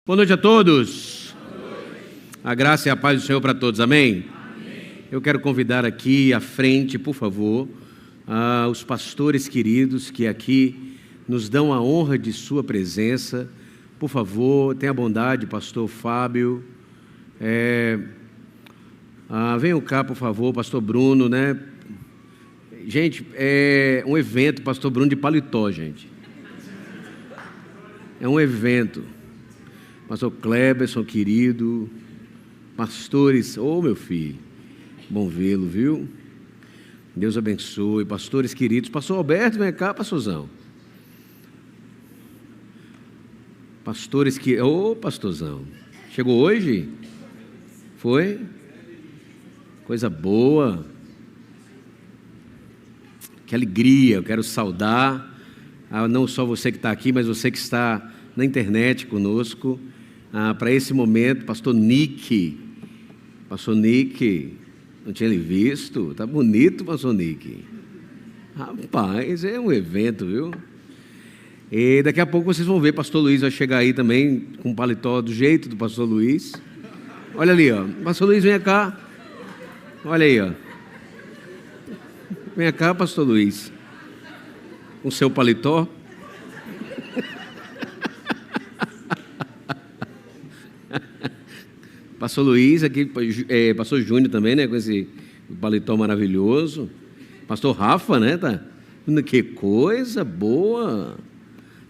Boa noite a todos. A graça e a paz do Senhor para todos, amém? Eu quero convidar aqui à frente, por favor, os pastores queridos que aqui nos dão a honra de sua presença. Por favor, tenha a bondade, pastor Fábio. Venham cá, por favor, pastor Bruno, né? Gente, é um evento, pastor Bruno de paletó, gente. É um evento. Pastor Kleberson, querido, pastores, meu filho, bom vê-lo, viu? Deus abençoe, pastores queridos. Pastor Alberto, vem cá, pastorzão. Pastores que... pastorzão, chegou hoje? Foi? Coisa boa. Que alegria, eu quero saudar, não só você que está aqui, mas você que está na internet conosco, para esse momento, pastor Nick, não tinha lhe visto, tá bonito, pastor Nick, rapaz, é um evento, viu? E daqui a pouco vocês vão ver, pastor Luiz vai chegar aí também, com um paletó do jeito do pastor Luiz, olha ali, ó, pastor Luiz, vem cá, olha aí, ó, vem cá, pastor Luiz, com seu paletó. Pastor Luiz aqui, pastor Júnior também, né, com esse paletó maravilhoso. Pastor Rafa, né, tá? Que coisa boa.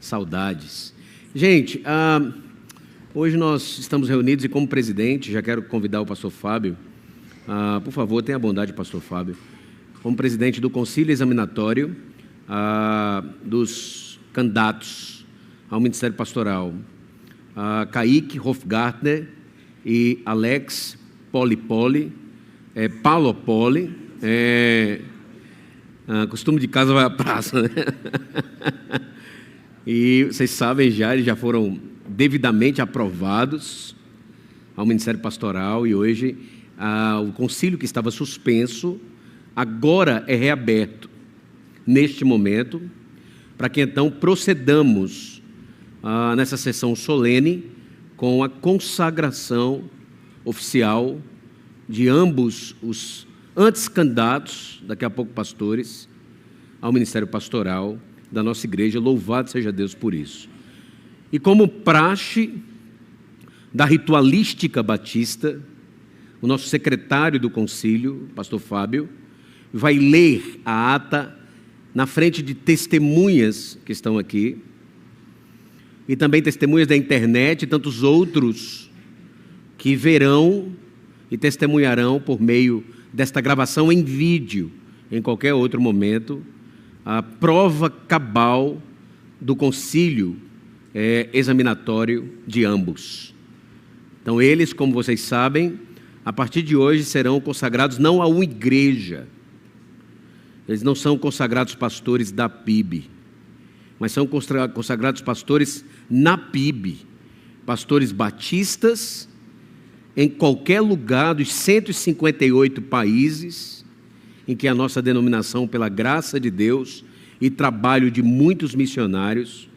Saudades. Gente, hoje nós estamos reunidos e como presidente, já quero convidar o pastor Fábio, por favor, tenha a bondade, pastor Fábio, como presidente do Concílio Examinatório dos candidatos ao Ministério Pastoral, Kaique Hofgartner e Alex Paulo Poli, costume de casa vai à praça, né? E vocês sabem eles já foram devidamente aprovados ao Ministério Pastoral e hoje o concílio que estava suspenso agora é reaberto neste momento, para que então procedamos nessa sessão solene com a consagração oficial de ambos os antes candidatos, daqui a pouco pastores, ao Ministério Pastoral da nossa igreja. Louvado seja Deus por isso. E como praxe da ritualística batista, o nosso secretário do concílio, pastor Fábio, vai ler a ata na frente de testemunhas que estão aqui, e também testemunhas da internet e tantos outros que verão e testemunharão por meio desta gravação em vídeo, em qualquer outro momento, a prova cabal do concílio examinatório de ambos. Então eles, como vocês sabem, a partir de hoje serão consagrados não a uma igreja, eles não são consagrados pastores da PIB, mas são consagrados pastores na PIB, pastores batistas, em qualquer lugar dos 158 países em que a nossa denominação, pela graça de Deus e trabalho de muitos missionários,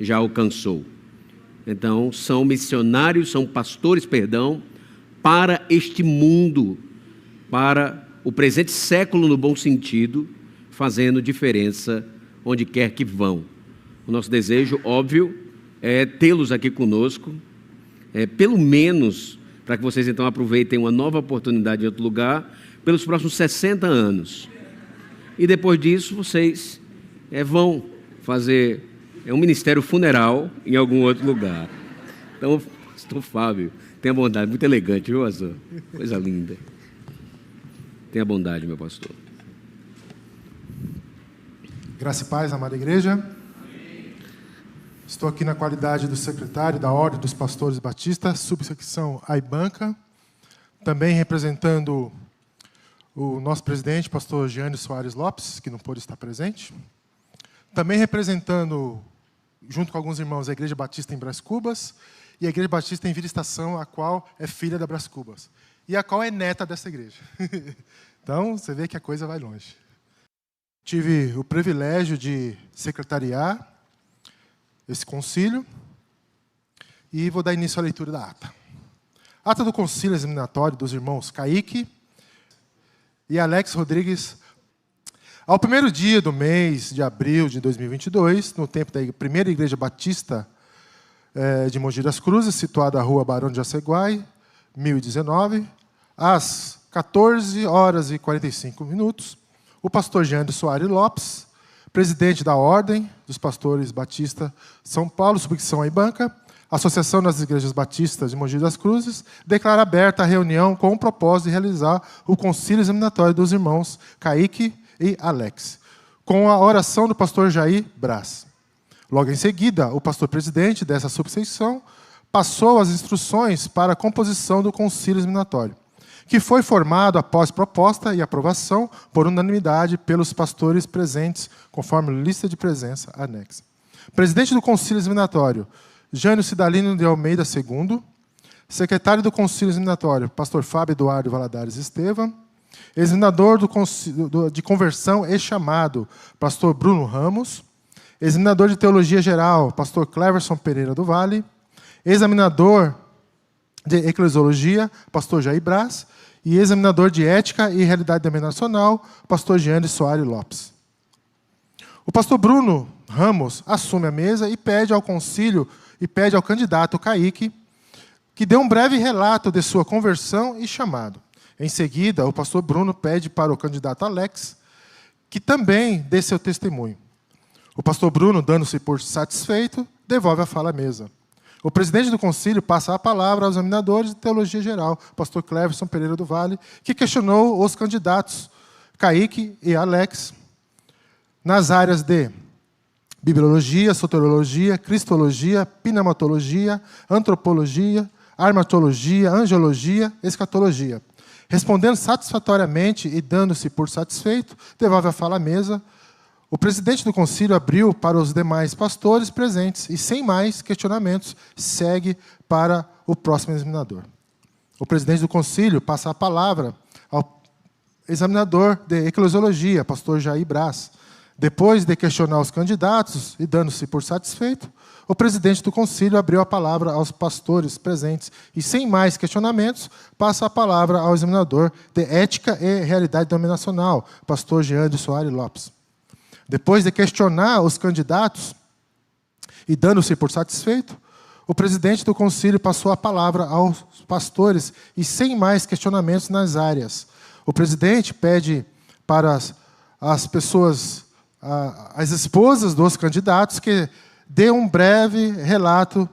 já alcançou. Então, são pastores, para este mundo, para o presente século no bom sentido, fazendo diferença onde quer que vão. O nosso desejo, óbvio, é tê-los aqui conosco, pelo menos para que vocês então aproveitem uma nova oportunidade em outro lugar, pelos próximos 60 anos. E depois disso, vocês vão fazer um ministério funeral em algum outro lugar. Então, pastor Fábio, tenha bondade, muito elegante, viu, pastor? Coisa linda. Tenha bondade, meu pastor. Graça e paz, amada igreja. Amém. Estou aqui na qualidade do secretário da Ordem dos Pastores Batistas, subsecção Aibanca, também representando o nosso presidente, pastor Gianni Soares Lopes, que não pôde estar presente, também representando, junto com alguns irmãos, a Igreja Batista em Brás Cubas e a Igreja Batista em Vila Estação, a qual é filha da Brás Cubas, e a qual é neta dessa igreja. Então, você vê que a coisa vai longe. Tive o privilégio de secretariar esse concílio e vou dar início à leitura da ata. Ata do Concílio Examinatório dos irmãos Kaique e Alex Rodrigues. Ao primeiro dia do mês de abril de 2022, no tempo da primeira Igreja Batista de Mogi das Cruzes, situada na rua Barão de Jaceguai, 1019, às 14h45, o pastor Jean de Soares Lopes, presidente da Ordem dos Pastores Batista São Paulo, subsecção Aibanca, Associação das Igrejas Batistas de Mogi das Cruzes, declara aberta a reunião com o propósito de realizar o concílio examinatório dos irmãos Kaique e Alex, com a oração do pastor Jair Braz. Logo em seguida, o pastor presidente dessa subseção passou as instruções para a composição do concílio examinatório, que foi formado após proposta e aprovação por unanimidade pelos pastores presentes, conforme lista de presença anexa. Presidente do concílio examinatório, Jânio Cidalino de Almeida II. Secretário do concílio examinatório, pastor Fábio Eduardo Valadares Estevam. Examinador de conversão e chamado, pastor Bruno Ramos. Examinador de teologia geral, pastor Cleverson Pereira do Vale. Examinador de eclesiologia, pastor Jair Braz. E examinador de ética e realidade denominacional, pastor Jean de Soares Lopes. O pastor Bruno Ramos assume a mesa e pede ao concílio e pede ao candidato Kaique que dê um breve relato de sua conversão e chamado. Em seguida, o pastor Bruno pede para o candidato Alex que também dê seu testemunho. O pastor Bruno, dando-se por satisfeito, devolve a fala à mesa. O presidente do concílio passa a palavra aos examinadores de teologia geral, pastor Cleverson Pereira do Vale, que questionou os candidatos Kaique e Alex nas áreas de bibliologia, soteriologia, cristologia, pneumatologia, antropologia, armatologia, angiologia, escatologia. Respondendo satisfatoriamente e dando-se por satisfeito, devolve a fala à mesa. O presidente do concílio abriu para os demais pastores presentes e, sem mais questionamentos, segue para o próximo examinador. O presidente do concílio passa a palavra ao examinador de eclesiologia, pastor Jair Braz. Depois de questionar os candidatos e dando-se por satisfeito, o presidente do concílio abriu a palavra aos pastores presentes e, sem mais questionamentos, passa a palavra ao examinador de ética e realidade denominacional, pastor Jean de Soares Lopes. Depois de questionar os candidatos e dando-se por satisfeito, o presidente do concílio passou a palavra aos pastores e, sem mais questionamentos nas áreas. O presidente pede para as pessoas, as esposas dos candidatos, que dê um breve relato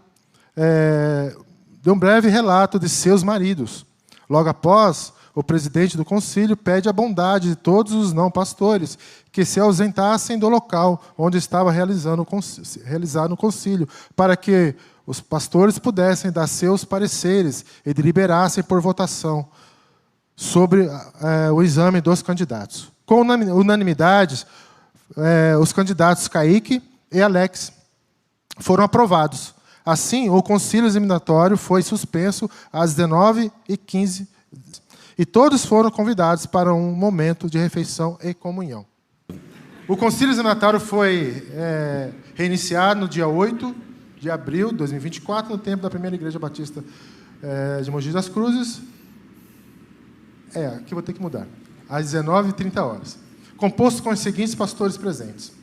de seus maridos. Logo após, o presidente do concílio pede a bondade de todos os não-pastores que se ausentassem do local onde estava realizado o concílio, para que os pastores pudessem dar seus pareceres e deliberassem por votação sobre o exame dos candidatos. Com unanimidade, os candidatos Kaique e Alex foram aprovados. Assim, o concílio examinatório foi suspenso às 19h15 e todos foram convidados para um momento de refeição e comunhão. O concílio examinatório foi reiniciado no dia 8 de abril de 2024, no tempo da primeira Igreja Batista de Mogi das Cruzes. Aqui vou ter que mudar. Às 19h30. Composto com os seguintes pastores presentes.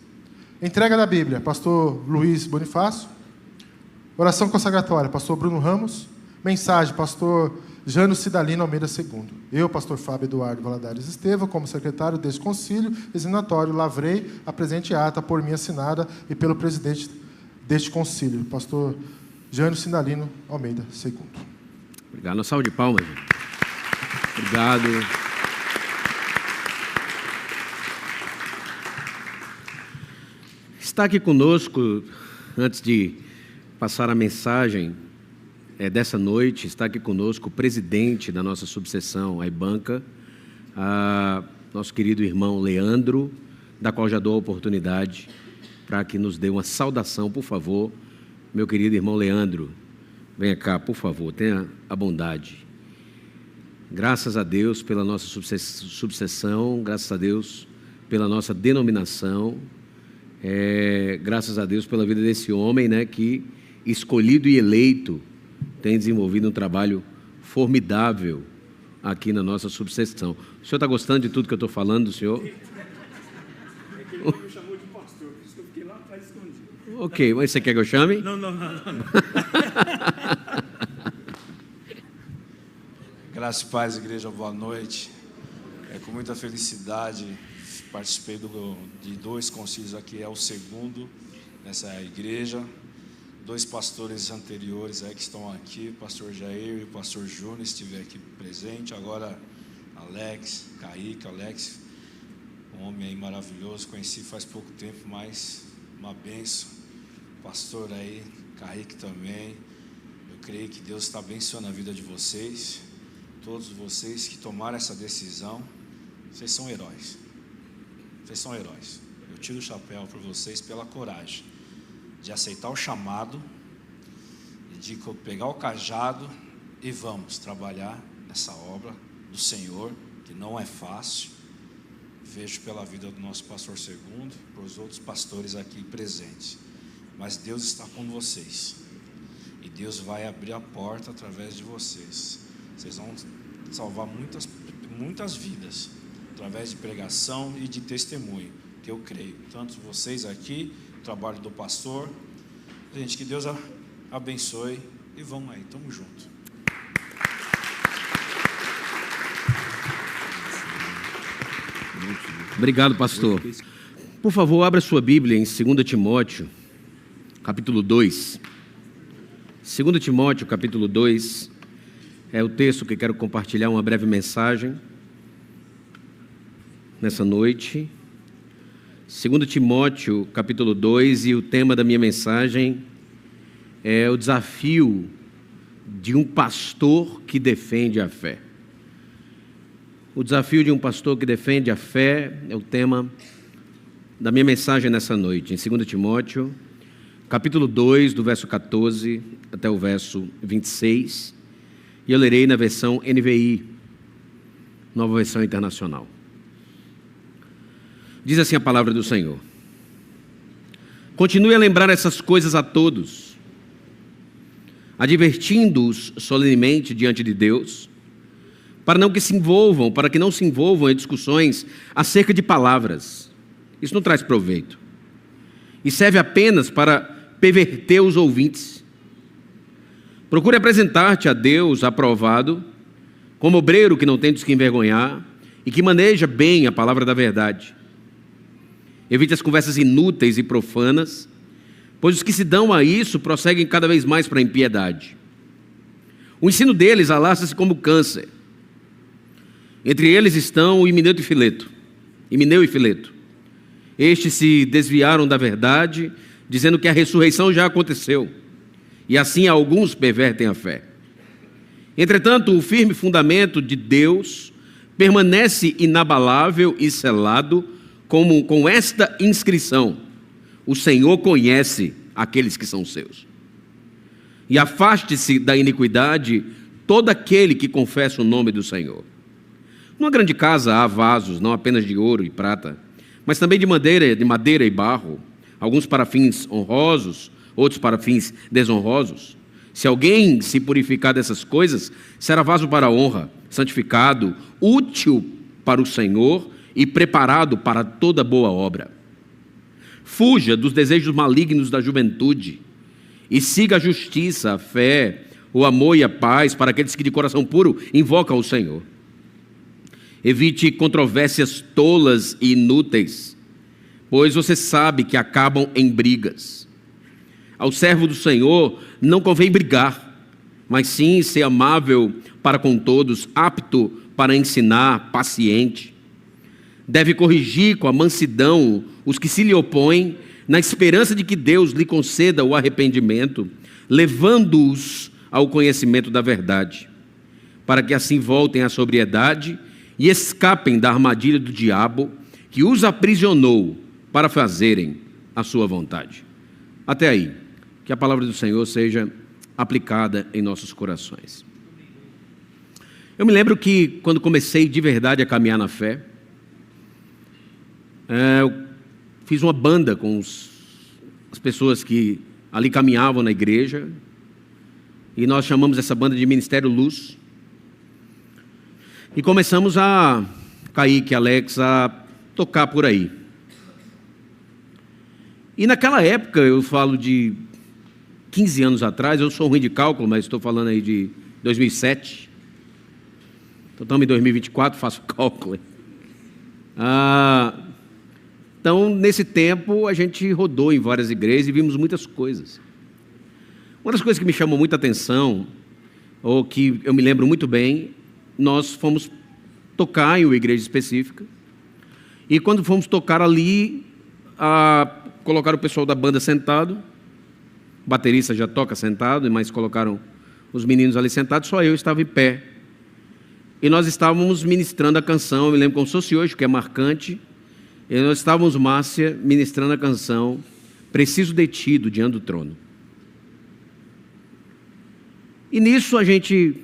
Entrega da Bíblia, pastor Luiz Bonifácio. Oração consagratória, pastor Bruno Ramos. Mensagem, pastor Jânio Cidalino Almeida II. Eu, pastor Fábio Eduardo Valadares Estevam, como secretário deste concílio examinatório, lavrei a presente ata por mim assinada e pelo presidente deste concílio, pastor Jânio Cidalino Almeida II. Obrigado. Uma salva de palmas. Gente. Obrigado. Está aqui conosco, antes de passar a mensagem dessa noite, está aqui conosco o presidente da nossa subseção, a Aibanca, nosso querido irmão Leandro, da qual já dou a oportunidade para que nos dê uma saudação, por favor. Meu querido irmão Leandro, venha cá, por favor, tenha a bondade. Graças a Deus pela nossa subseção, graças a Deus pela nossa denominação, graças a Deus pela vida desse homem, né, que escolhido e eleito, tem desenvolvido um trabalho formidável aqui na nossa subseção. O senhor está gostando de tudo que eu estou falando, senhor? É que ele me chamou de pastor, por isso que eu fiquei lá atrás escondido. Ok, mas você quer que eu chame? Não. Graça e paz, igreja, boa noite. É com muita felicidade participei de 2 concílios aqui, é o segundo nessa igreja. 2 pastores anteriores aí que estão aqui, o pastor Jair e o pastor Júnior estiveram aqui presente. Agora Alex, Kaique, Alex, um homem aí maravilhoso, conheci faz pouco tempo, mas uma bênção. Pastor aí, Kaique também. Eu creio que Deus está abençoando a vida de vocês. Todos vocês que tomaram essa decisão, vocês são heróis. Vocês são heróis. Eu tiro o chapéu para vocês pela coragem de aceitar o chamado, de pegar o cajado e vamos trabalhar nessa obra do Senhor, que não é fácil. Vejo pela vida do nosso pastor Segundo, para os outros pastores aqui presentes. Mas Deus está com vocês. E Deus vai abrir a porta através de vocês. Vocês vão salvar muitas vidas, através de pregação e de testemunho, que eu creio. Tanto vocês aqui, o trabalho do pastor. Gente, que Deus abençoe e vamos aí, tamo junto. Obrigado, pastor. Por favor, abra sua Bíblia em 2 Timóteo, capítulo 2. 2 Timóteo, capítulo 2, é o texto que quero compartilhar uma breve mensagem nessa noite. 2 Timóteo, capítulo 2, e o tema da minha mensagem é o desafio de um pastor que defende a fé. O desafio de um pastor que defende a fé é o tema da minha mensagem nessa noite, em 2 Timóteo, capítulo 2, do verso 14 até o verso 26, e eu lerei na versão NVI, Nova Versão Internacional. Diz assim a palavra do Senhor: continue a lembrar essas coisas a todos, advertindo-os solenemente diante de Deus, para que não se envolvam em discussões acerca de palavras. Isso não traz proveito e serve apenas para perverter os ouvintes. Procure apresentar-te a Deus aprovado, como obreiro que não tem dos que envergonhar e que maneja bem a palavra da verdade. Evite as conversas inúteis e profanas, pois os que se dão a isso prosseguem cada vez mais para a impiedade. O ensino deles alastra-se como câncer. Entre eles estão Himeneu e Fileto. Estes se desviaram da verdade, dizendo que a ressurreição já aconteceu, e assim alguns pervertem a fé. Entretanto, o firme fundamento de Deus permanece inabalável e selado, com esta inscrição: o Senhor conhece aqueles que são seus. E afaste-se da iniquidade todo aquele que confessa o nome do Senhor. Numa grande casa há vasos, não apenas de ouro e prata, mas também de madeira e barro, alguns para fins honrosos, outros para fins desonrosos. Se alguém se purificar dessas coisas, será vaso para honra, santificado, útil para o Senhor e preparado para toda boa obra. Fuja dos desejos malignos da juventude e siga a justiça, a fé, o amor e a paz para aqueles que de coração puro invocam o Senhor. Evite controvérsias tolas e inúteis, pois você sabe que acabam em brigas. Ao servo do Senhor não convém brigar, mas sim ser amável para com todos, apto para ensinar, paciente. Deve corrigir com a mansidão os que se lhe opõem, na esperança de que Deus lhe conceda o arrependimento, levando-os ao conhecimento da verdade, para que assim voltem à sobriedade e escapem da armadilha do diabo, que os aprisionou para fazerem a sua vontade. Até aí, que a palavra do Senhor seja aplicada em nossos corações. Eu me lembro que quando comecei de verdade a caminhar na fé, eu fiz uma banda com as pessoas que ali caminhavam na igreja, e nós chamamos essa banda de Ministério Luz. E começamos Kaique e Alex a tocar por aí. E naquela época, eu falo de 15 anos atrás, eu sou ruim de cálculo, mas estou falando aí de 2007. Então estamos em 2024, faço cálculo. Então, nesse tempo, a gente rodou em várias igrejas e vimos muitas coisas. Uma das coisas que me chamou muita atenção, ou que eu me lembro muito bem, nós fomos tocar em uma igreja específica, e quando fomos tocar ali, colocaram o pessoal da banda sentado, o baterista já toca sentado, mas colocaram os meninos ali sentados, só eu estava em pé. E nós estávamos ministrando a canção, eu me lembro como se fosse hoje, que é marcante, e nós estávamos, Márcia, ministrando a canção Preciso de Ti, do Diante do Trono. E nisso a gente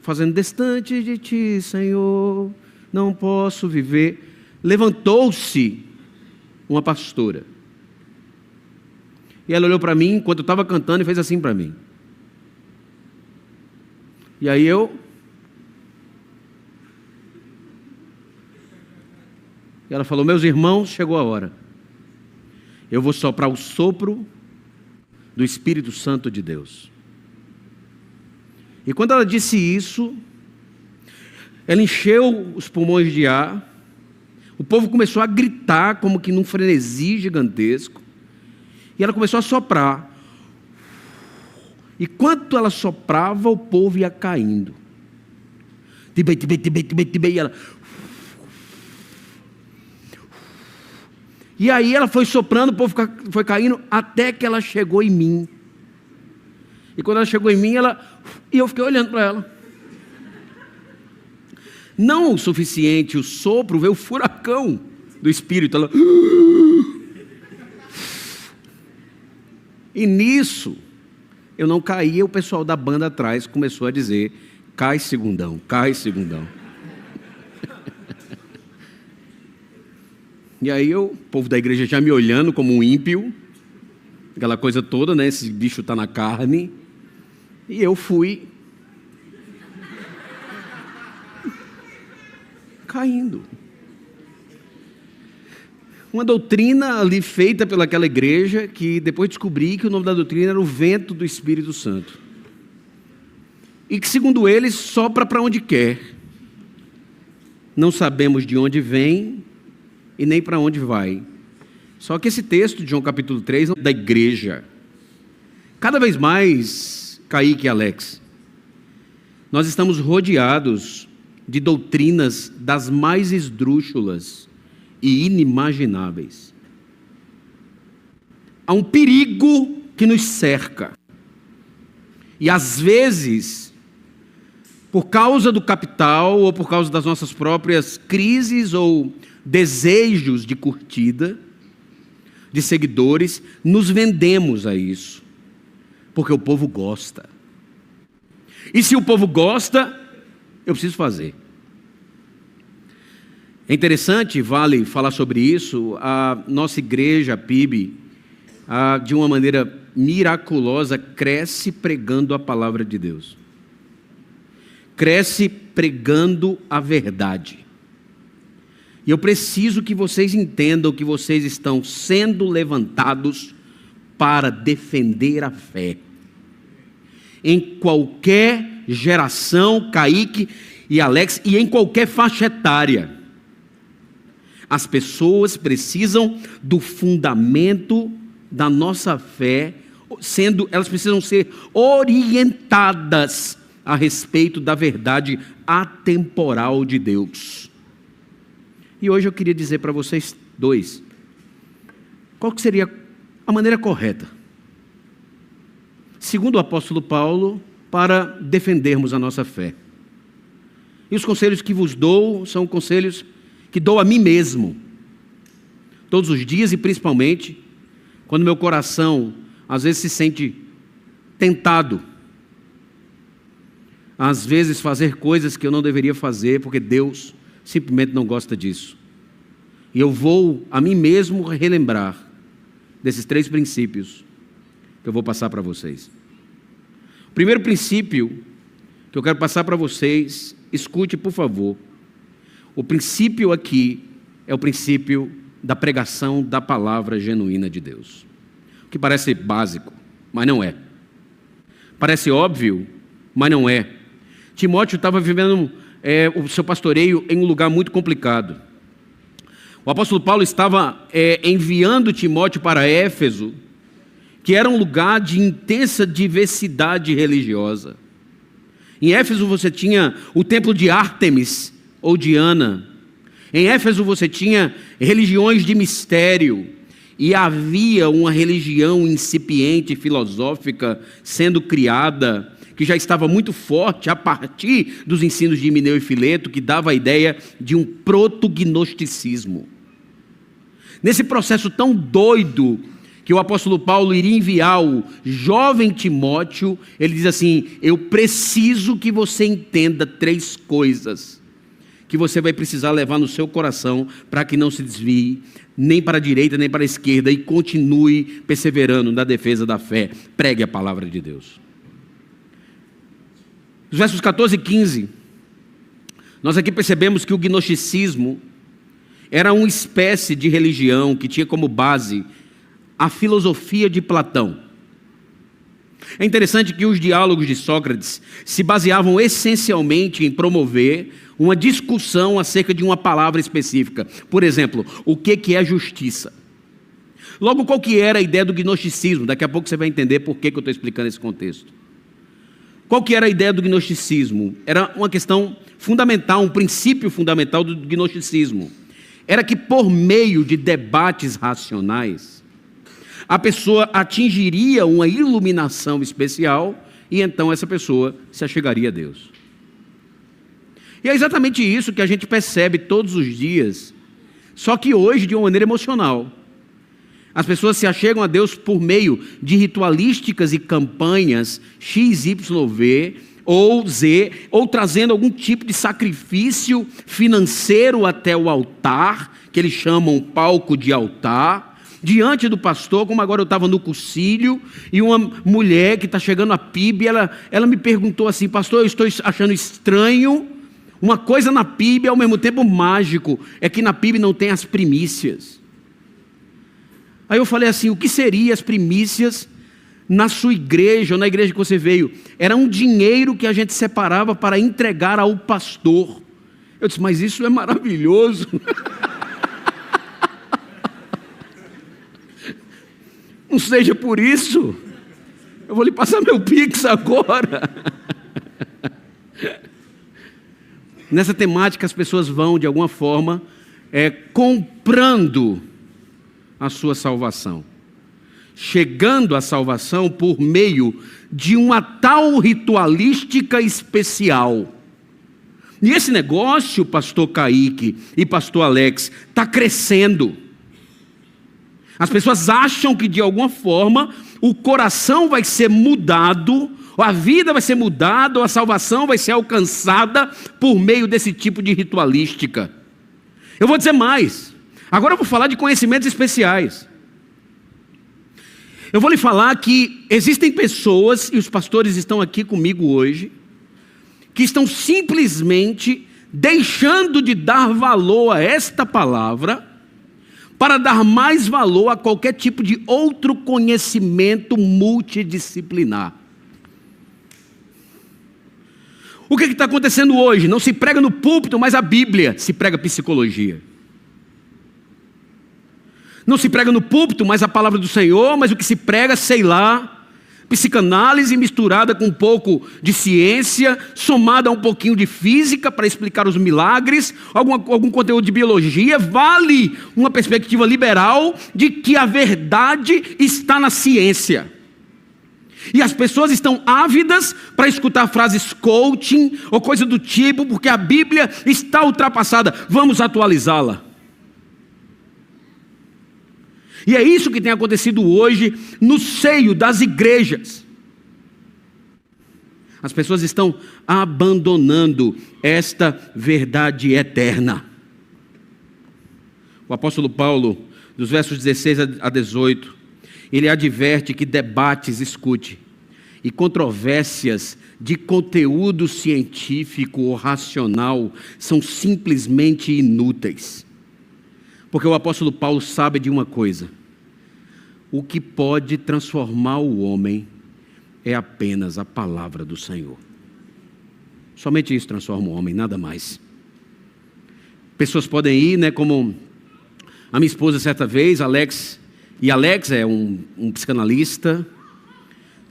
fazendo distante de Ti, Senhor, não posso viver. Levantou-se uma pastora. E ela olhou para mim enquanto eu estava cantando e fez assim para mim. E aí E ela falou: meus irmãos, chegou a hora. Eu vou soprar o sopro do Espírito Santo de Deus. E quando ela disse isso, ela encheu os pulmões de ar, o povo começou a gritar como que num frenesi gigantesco, e ela começou a soprar. E quanto ela soprava, o povo ia caindo. Tibei, tibei, tibei, tibei, tibei, e ela... E aí ela foi soprando, o povo foi caindo, até que ela chegou em mim. E quando ela chegou em mim, e eu fiquei olhando para ela. Não o suficiente o sopro, veio o furacão do Espírito. Ela... E nisso, eu não caía, o pessoal da banda atrás começou a dizer: cai segundão, cai segundão. E aí o povo da igreja já me olhando como um ímpio, aquela coisa toda, né? Esse bicho está na carne. E eu fui caindo. Uma doutrina ali feita pelaquela igreja, que depois descobri que o nome da doutrina era o vento do Espírito Santo. E que, segundo eles, sopra para onde quer. Não sabemos de onde vem e nem para onde vai. Só que esse texto de João capítulo 3, da igreja, cada vez mais, Kaique e Alex, nós estamos rodeados de doutrinas das mais esdrúxulas e inimagináveis. Há um perigo que nos cerca. E às vezes, por causa do capital, ou por causa das nossas próprias crises ou desejos de curtida, de seguidores, nos vendemos a isso. Porque o povo gosta. E se o povo gosta, eu preciso fazer. É interessante, vale falar sobre isso, a nossa igreja, a PIB, de uma maneira miraculosa, cresce pregando a palavra de Deus. Cresce pregando a verdade. E eu preciso que vocês entendam que vocês estão sendo levantados para defender a fé. Em qualquer geração, Kaique e Alex, e em qualquer faixa etária. As pessoas precisam do fundamento da nossa fé, elas precisam ser orientadas a respeito da verdade atemporal de Deus. E hoje eu queria dizer para vocês dois, qual que seria a maneira correta, segundo o apóstolo Paulo, para defendermos a nossa fé. E os conselhos que vos dou são conselhos que dou a mim mesmo, todos os dias, e principalmente quando meu coração às vezes se sente tentado, às vezes fazer coisas que eu não deveria fazer, porque Deus simplesmente não gosta disso. E eu vou a mim mesmo relembrar desses 3 princípios que eu vou passar para vocês. O primeiro princípio que eu quero passar para vocês, escute por favor. O princípio aqui é o princípio da pregação da palavra genuína de Deus. O que parece básico, mas não é. Parece óbvio, mas não é. Timóteo estava vivendo o seu pastoreio em um lugar muito complicado. O apóstolo Paulo estava enviando Timóteo para Éfeso, que era um lugar de intensa diversidade religiosa. Em Éfeso você tinha o templo de Ártemis ou Diana. Em Éfeso você tinha religiões de mistério. E havia uma religião incipiente, filosófica, sendo criada, que já estava muito forte a partir dos ensinos de Himeneu e Fileto, que dava a ideia de um proto-gnosticismo. Nesse processo tão doido que o apóstolo Paulo iria enviar o jovem Timóteo, ele diz assim: eu preciso que você entenda 3 coisas que você vai precisar levar no seu coração para que não se desvie nem para a direita nem para a esquerda e continue perseverando na defesa da fé. Pregue a palavra de Deus. Os versos 14 e 15, nós aqui percebemos que o gnosticismo era uma espécie de religião que tinha como base a filosofia de Platão. É interessante que os diálogos de Sócrates se baseavam essencialmente em promover uma discussão acerca de uma palavra específica. Por exemplo, o que é justiça? Logo, qual que era a ideia do gnosticismo? Daqui a pouco você vai entender por que eu estou explicando esse contexto. Qual que era a ideia do gnosticismo? Era uma questão fundamental, um princípio fundamental do gnosticismo. Era que por meio de debates racionais, a pessoa atingiria uma iluminação especial e então essa pessoa se achegaria a Deus. E é exatamente isso que a gente percebe todos os dias, só que hoje de uma maneira emocional. As pessoas se achegam a Deus por meio de ritualísticas e campanhas X, Y, V ou Z, ou trazendo algum tipo de sacrifício financeiro até o altar, que eles chamam palco de altar, diante do pastor, como agora eu estava no cursilho, e uma mulher que está chegando a PIB, ela me perguntou assim: pastor, eu estou achando estranho, uma coisa na PIB ao mesmo tempo mágico, é que na PIB não tem as primícias. Aí eu falei assim: o que seriam as primícias na sua igreja, ou na igreja que você veio? Era um dinheiro que a gente separava para entregar ao pastor. Eu disse: mas isso é maravilhoso. Não seja por isso, eu vou lhe passar meu Pix agora. Nessa temática as pessoas vão de alguma forma comprando a sua salvação, chegando à salvação por meio de uma tal ritualística especial. E esse negócio, pastor Kaique e pastor Alex, está crescendo. As pessoas acham que de alguma forma o coração vai ser mudado, ou a vida vai ser mudada, ou a salvação vai ser alcançada por meio desse tipo de ritualística. Eu vou dizer mais. Agora eu vou falar de conhecimentos especiais. Eu vou lhe falar que existem pessoas, e os pastores estão aqui comigo hoje, que estão simplesmente deixando de dar valor a esta palavra para dar mais valor a qualquer tipo de outro conhecimento multidisciplinar. O que está acontecendo hoje? Não se prega no púlpito, mas a Bíblia, se prega psicologia. Não se prega no púlpito, mas a palavra do Senhor, mas o que se prega, sei lá, psicanálise misturada com um pouco de ciência, somada a um pouquinho de física para explicar os milagres, algum conteúdo de biologia. Vale uma perspectiva liberal de que a verdade está na ciência. E as pessoas estão ávidas para escutar frases coaching ou coisa do tipo, porque a Bíblia está ultrapassada. Vamos atualizá-la. E é isso que tem acontecido hoje no seio das igrejas. As pessoas estão abandonando esta verdade eterna. O apóstolo Paulo, dos versos 16 a 18, ele adverte que debates, escute, e controvérsias de conteúdo científico ou racional são simplesmente inúteis. Porque o apóstolo Paulo sabe de uma coisa: o que pode transformar o homem é apenas a palavra do Senhor. Somente isso transforma o homem, nada mais. Pessoas podem ir, como a minha esposa certa vez, Alex é um psicanalista,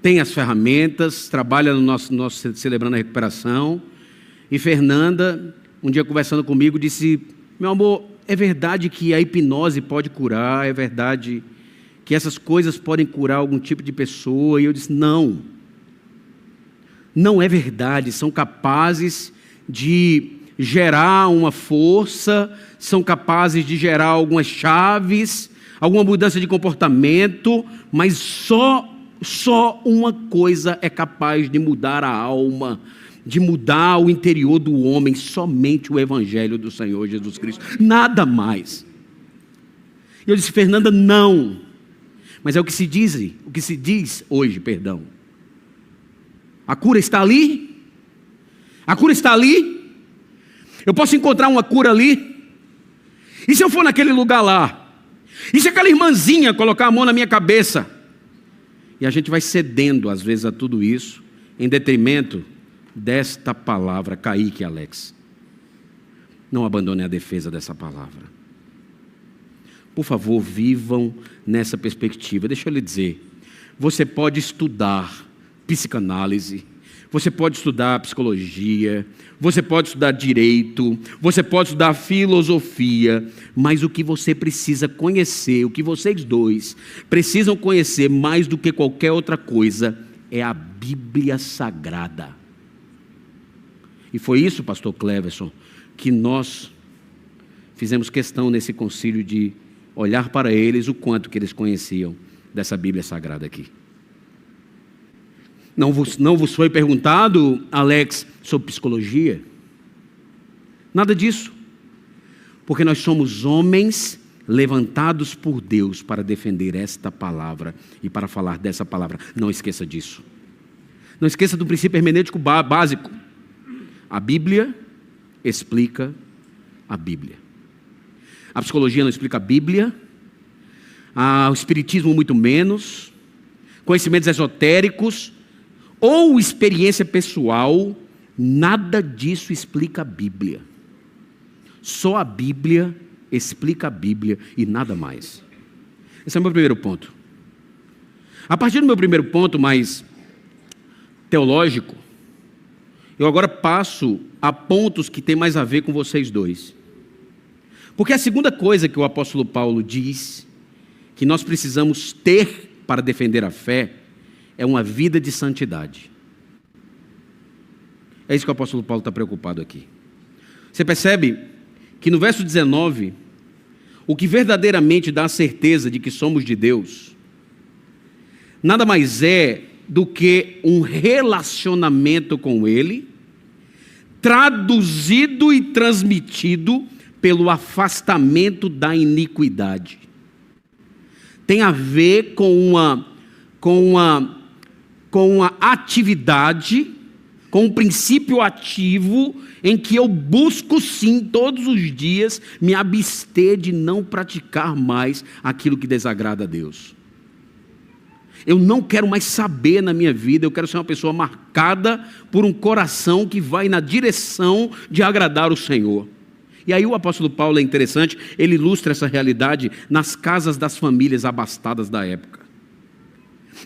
tem as ferramentas, trabalha no nosso Celebrando a Recuperação. E Fernanda, um dia conversando comigo, disse: meu amor, é verdade que a hipnose pode curar, é verdade que essas coisas podem curar algum tipo de pessoa. E eu disse: não é verdade, são capazes de gerar uma força, são capazes de gerar algumas chaves, alguma mudança de comportamento, mas só uma coisa é capaz de mudar a alma, de mudar o interior do homem: somente o Evangelho do Senhor Jesus Cristo, nada mais. E eu disse: Fernanda, não, mas é o que se diz hoje, perdão. A cura está ali? A cura está ali? Eu posso encontrar uma cura ali? E se eu for naquele lugar lá? E se aquela irmãzinha colocar a mão na minha cabeça? E a gente vai cedendo às vezes a tudo isso, em detrimento desta palavra. Kaique e Alex, não abandone a defesa dessa palavra. Por favor, vivam nessa perspectiva. Deixa eu lhe dizer, você pode estudar psicanálise, você pode estudar psicologia, você pode estudar direito, você pode estudar filosofia, mas o que você precisa conhecer, o que vocês dois precisam conhecer mais do que qualquer outra coisa, é a Bíblia Sagrada. E foi isso, pastor Cleverson, que nós fizemos questão nesse concílio de olhar para eles o quanto que eles conheciam dessa Bíblia Sagrada aqui. Não vos foi perguntado, Alex, sobre psicologia? Nada disso. Porque nós somos homens levantados por Deus para defender esta palavra e para falar dessa palavra. Não esqueça disso. Não esqueça do princípio hermenêutico básico. A Bíblia explica a Bíblia. A psicologia não explica a Bíblia. O espiritismo muito menos. Conhecimentos esotéricos ou experiência pessoal, nada disso explica a Bíblia. Só a Bíblia explica a Bíblia e nada mais. Esse é o meu primeiro ponto. A partir do meu primeiro ponto, mais teológico, eu agora passo a pontos que tem mais a ver com vocês dois. Porque a segunda coisa que o apóstolo Paulo diz, que nós precisamos ter para defender a fé, é uma vida de santidade. É isso que o apóstolo Paulo está preocupado aqui. Você percebe que no verso 19, o que verdadeiramente dá a certeza de que somos de Deus, nada mais é do que um relacionamento com Ele, traduzido e transmitido pelo afastamento da iniquidade. Tem a ver com uma atividade, com um princípio ativo, em que eu busco sim, todos os dias, me abster de não praticar mais aquilo que desagrada a Deus. Eu não quero mais saber na minha vida, eu quero ser uma pessoa marcada por um coração que vai na direção de agradar o Senhor. E aí o apóstolo Paulo é interessante, ele ilustra essa realidade nas casas das famílias abastadas da época.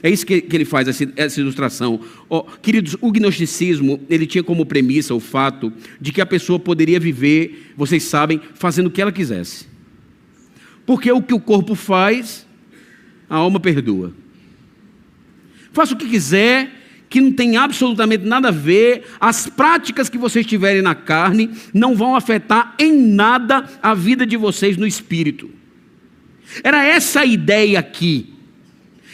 É isso que ele faz, essa ilustração. Queridos, o gnosticismo, ele tinha como premissa o fato de que a pessoa poderia viver, vocês sabem, fazendo o que ela quisesse. Porque o que o corpo faz, a alma perdoa. Faça o que quiser, que não tem absolutamente nada a ver, as práticas que vocês tiverem na carne não vão afetar em nada a vida de vocês no espírito. Era essa a ideia aqui.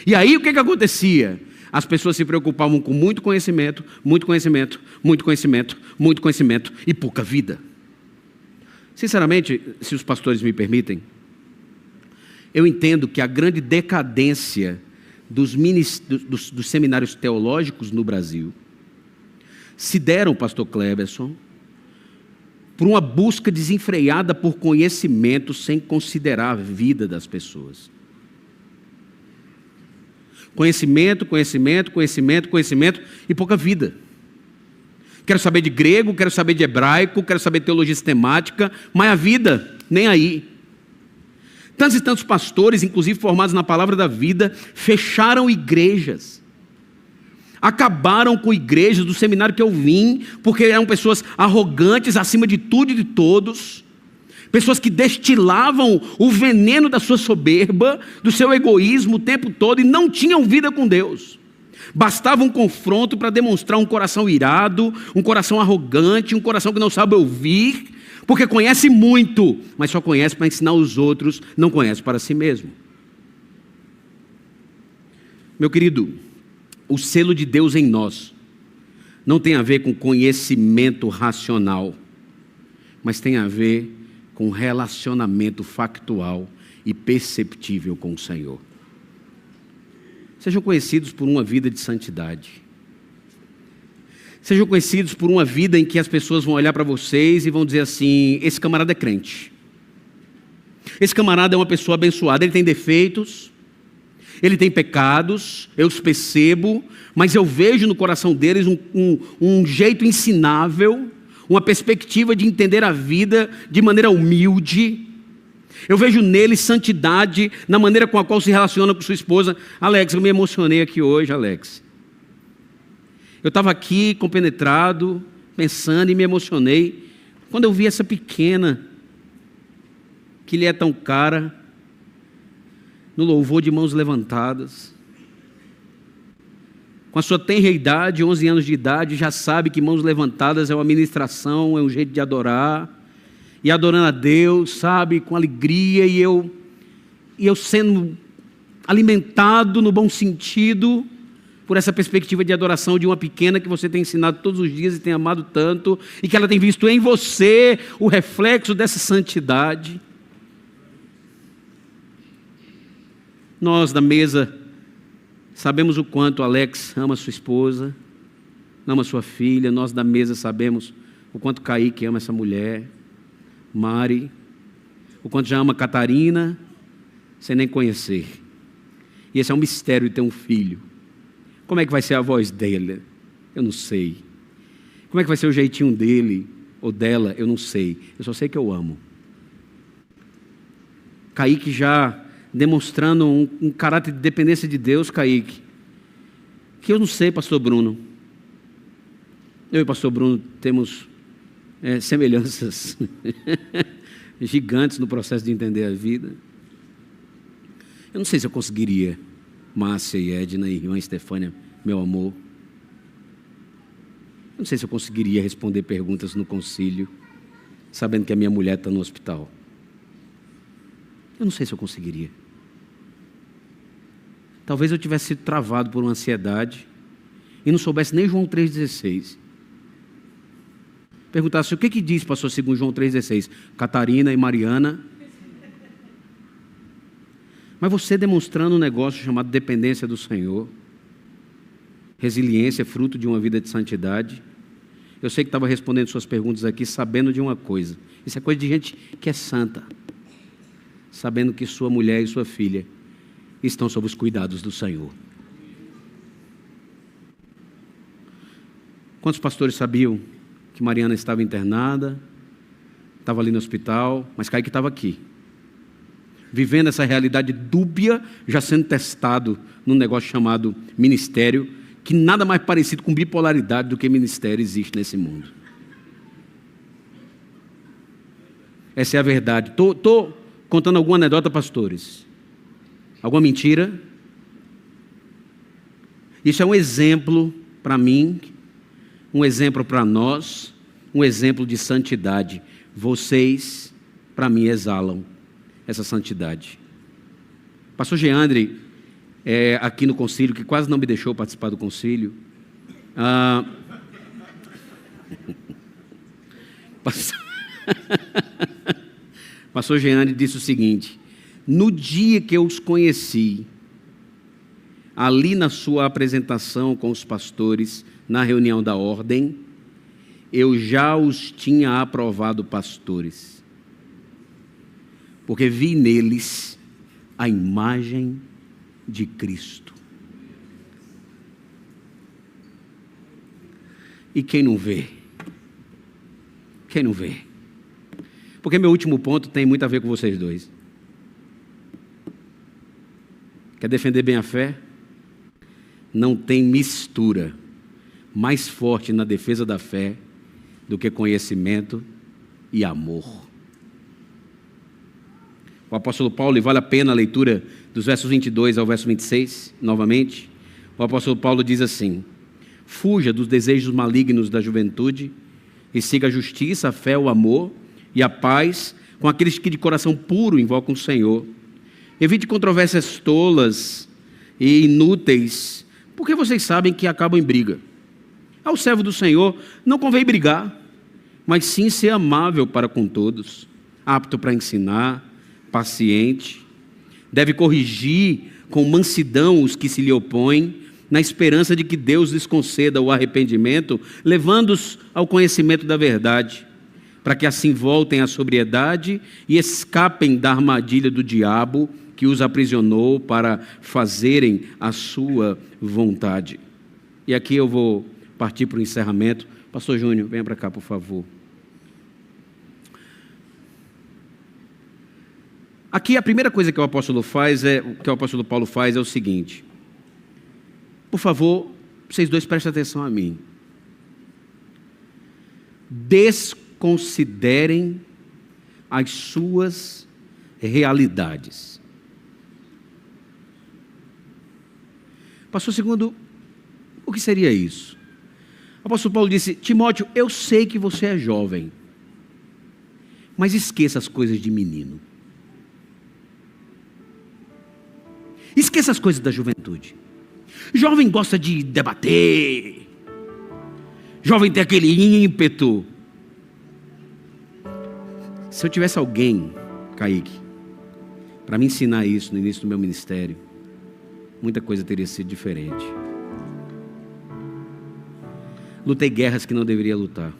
E aí o que acontecia? As pessoas se preocupavam com muito conhecimento, muito conhecimento, muito conhecimento, muito conhecimento e pouca vida. Sinceramente, se os pastores me permitem, Eu entendo que a grande decadência dos seminários teológicos no Brasil se deram, pastor Cleverson, por uma busca desenfreada por conhecimento sem considerar a vida das pessoas. Conhecimento, conhecimento, conhecimento, conhecimento e pouca vida. Quero saber de grego, quero saber de hebraico, quero saber de teologia sistemática, mas a vida, nem aí. Tantos e tantos pastores, inclusive formados na palavra da vida, fecharam igrejas. Acabaram com igrejas do seminário que eu vim, porque eram pessoas arrogantes acima de tudo e de todos, pessoas que destilavam o veneno da sua soberba, do seu egoísmo o tempo todo e não tinham vida com Deus. Bastava um confronto para demonstrar um coração irado, um coração arrogante, um coração que não sabe ouvir, porque conhece muito, mas só conhece para ensinar os outros, não conhece para si mesmo. Meu querido, o selo de Deus em nós não tem a ver com conhecimento racional, mas tem a ver com relacionamento factual e perceptível com o Senhor. Sejam conhecidos por uma vida de santidade. Sejam conhecidos por uma vida em que as pessoas vão olhar para vocês e vão dizer assim: esse camarada é crente. Esse camarada é uma pessoa abençoada. Ele tem defeitos, ele tem pecados, eu os percebo, mas eu vejo no coração deles um jeito ensinável, uma perspectiva de entender a vida de maneira humilde. Eu vejo nele santidade na maneira com a qual se relaciona com sua esposa. Alex, eu me emocionei aqui hoje, Alex. Eu estava aqui compenetrado, pensando e me emocionei quando eu vi essa pequena, que lhe é tão cara, no louvor de mãos levantadas. Com a sua tenra idade, 11 anos de idade, já sabe que mãos levantadas é uma ministração, é um jeito de adorar. E adorando a Deus, sabe, com alegria, e eu sendo alimentado no bom sentido por essa perspectiva de adoração de uma pequena que você tem ensinado todos os dias e tem amado tanto, e que ela tem visto em você o reflexo dessa santidade. Nós da mesa sabemos o quanto Alex ama sua esposa, ama sua filha. Nós da mesa sabemos o quanto Kaique ama essa mulher, Mari, o quanto já ama Catarina, sem nem conhecer. E esse é um mistério de ter um filho. Como é que vai ser a voz dele? Eu não sei. Como é que vai ser o jeitinho dele ou dela? Eu não sei. Eu só sei que eu amo. Kaique já demonstrando um caráter de dependência de Deus, Kaique, que eu não sei, pastor Bruno. Eu e pastor Bruno temos semelhanças gigantes no processo de entender a vida. Eu não sei se eu conseguiria, Márcia e Edna e irmã Estefânia, meu amor. Eu não sei se eu conseguiria responder perguntas no concílio, sabendo que a minha mulher está no hospital. Eu não sei se eu conseguiria. Talvez eu tivesse sido travado por uma ansiedade e não soubesse nem João 3,16. Perguntasse o que diz, pastor, segundo João 3,16? Catarina e Mariana. Mas você demonstrando um negócio chamado dependência do Senhor, resiliência, fruto de uma vida de santidade. Eu sei que estava respondendo suas perguntas aqui sabendo de uma coisa. Isso é coisa de gente que é santa. Sabendo que sua mulher e sua filha estão sob os cuidados do Senhor. Quantos pastores sabiam que Mariana estava internada, estava ali no hospital, mas Kaique estava aqui, vivendo essa realidade dúbia, já sendo testado num negócio chamado ministério, que nada mais parecido com bipolaridade do que ministério existe nesse mundo. Essa é a verdade. Estou contando alguma anedota, pastores. Alguma mentira? Isso é um exemplo para mim, um exemplo para nós, um exemplo de santidade. Vocês, para mim, exalam essa santidade. Pastor Geandre, aqui no concílio, que quase não me deixou participar do concílio. Pastor Geandre disse o seguinte: no dia que eu os conheci, ali na sua apresentação com os pastores, na reunião da ordem, eu já os tinha aprovado pastores, porque vi neles a imagem de Cristo. E quem não vê? Quem não vê? Porque meu último ponto tem muito a ver com vocês dois. Quer defender bem a fé? Não tem mistura mais forte na defesa da fé do que conhecimento e amor. O apóstolo Paulo, e vale a pena a leitura dos versos 22 ao verso 26, novamente. O apóstolo Paulo diz assim: fuja dos desejos malignos da juventude e siga a justiça, a fé, o amor e a paz com aqueles que de coração puro invocam o Senhor. Evite controvérsias tolas e inúteis, porque vocês sabem que acabam em briga. Ao servo do Senhor não convém brigar, mas sim ser amável para com todos, apto para ensinar, paciente. Deve corrigir com mansidão os que se lhe opõem, na esperança de que Deus lhes conceda o arrependimento, levando-os ao conhecimento da verdade, para que assim voltem à sobriedade e escapem da armadilha do diabo que os aprisionou para fazerem a sua vontade. E aqui eu vou partir para o encerramento. Pastor Júnior, venha para cá, por favor. Aqui a primeira coisa que o apóstolo Paulo faz é o seguinte: por favor, vocês dois prestem atenção a mim. Desconsiderem as suas realidades. Pastor segundo, o que seria isso? O apóstolo Paulo disse: Timóteo, eu sei que você é jovem, mas esqueça as coisas de menino. Esqueça as coisas da juventude. Jovem gosta de debater. Jovem tem aquele ímpeto. Se eu tivesse alguém, Kaique, para me ensinar isso no início do meu ministério, muita coisa teria sido diferente. Lutei guerras que não deveria lutar.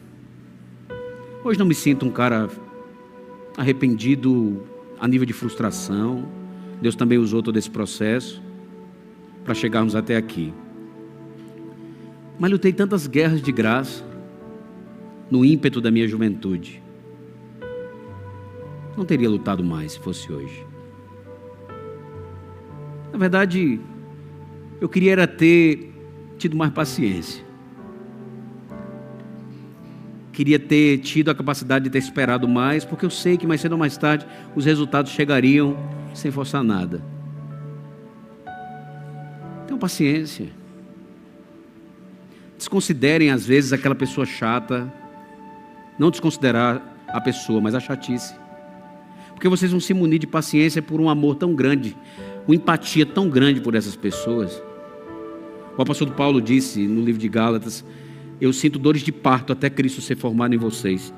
Hoje não me sinto um cara arrependido a nível de frustração. Deus também usou todo esse processo para chegarmos até aqui. Mas lutei tantas guerras de graça no ímpeto da minha juventude. Não teria lutado mais se fosse hoje. Na verdade, eu queria era ter tido mais paciência. Queria ter tido a capacidade de ter esperado mais, porque eu sei que mais cedo ou mais tarde os resultados chegariam sem forçar nada. Tenham paciência. Desconsiderem às vezes aquela pessoa chata. Não desconsiderar a pessoa, mas a chatice. Porque vocês vão se munir de paciência por um amor tão grande, uma empatia tão grande por essas pessoas. O apóstolo Paulo disse no livro de Gálatas: eu sinto dores de parto até Cristo ser formado em vocês.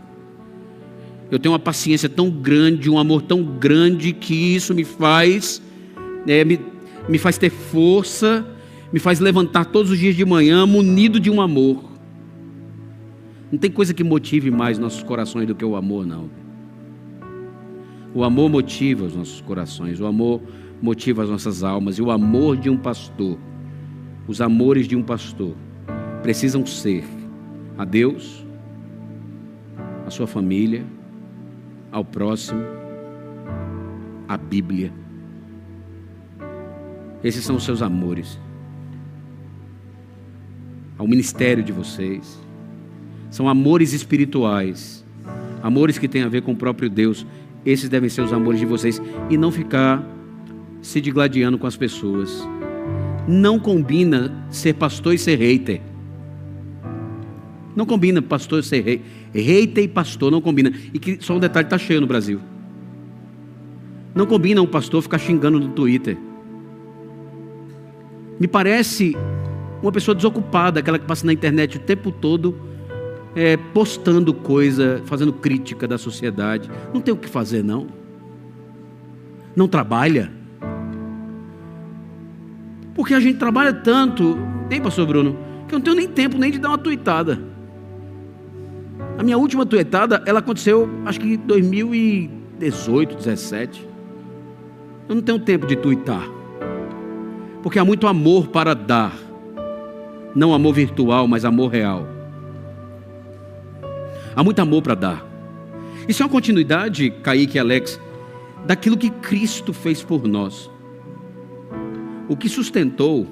Eu tenho uma paciência tão grande, um amor tão grande, que isso me faz me faz ter força, me faz levantar todos os dias de manhã munido de um amor. Não tem coisa que motive mais nossos corações do que o amor, não. O amor motiva os nossos corações, o amor motiva as nossas almas. E o amor de um pastor, os amores de um pastor, precisam ser a Deus, a sua família, ao próximo, a Bíblia. Esses são os seus amores. Ao ministério de vocês. São amores espirituais, amores que têm a ver com o próprio Deus. Esses devem ser os amores de vocês. E não ficar se digladiando com as pessoas. Não combina ser pastor e ser hater. Não combina pastor ser hater. Hater e pastor não combina. E que só um detalhe, está cheio no Brasil. Não combina um pastor ficar xingando no Twitter. Me parece uma pessoa desocupada, aquela que passa na internet o tempo todo postando coisa, fazendo crítica da sociedade. Não tem o que fazer, não. não trabalha? Porque a gente trabalha tanto, hein, pastor Bruno, que eu não tenho nem tempo nem de dar uma tuitada. A minha última tuitada, ela aconteceu, acho que em 2018, 2017. Eu não tenho tempo de tuitar. Porque há muito amor para dar. Não amor virtual, mas amor real. Há muito amor para dar. Isso é uma continuidade, Kaique e Alex, daquilo que Cristo fez por nós. O que sustentou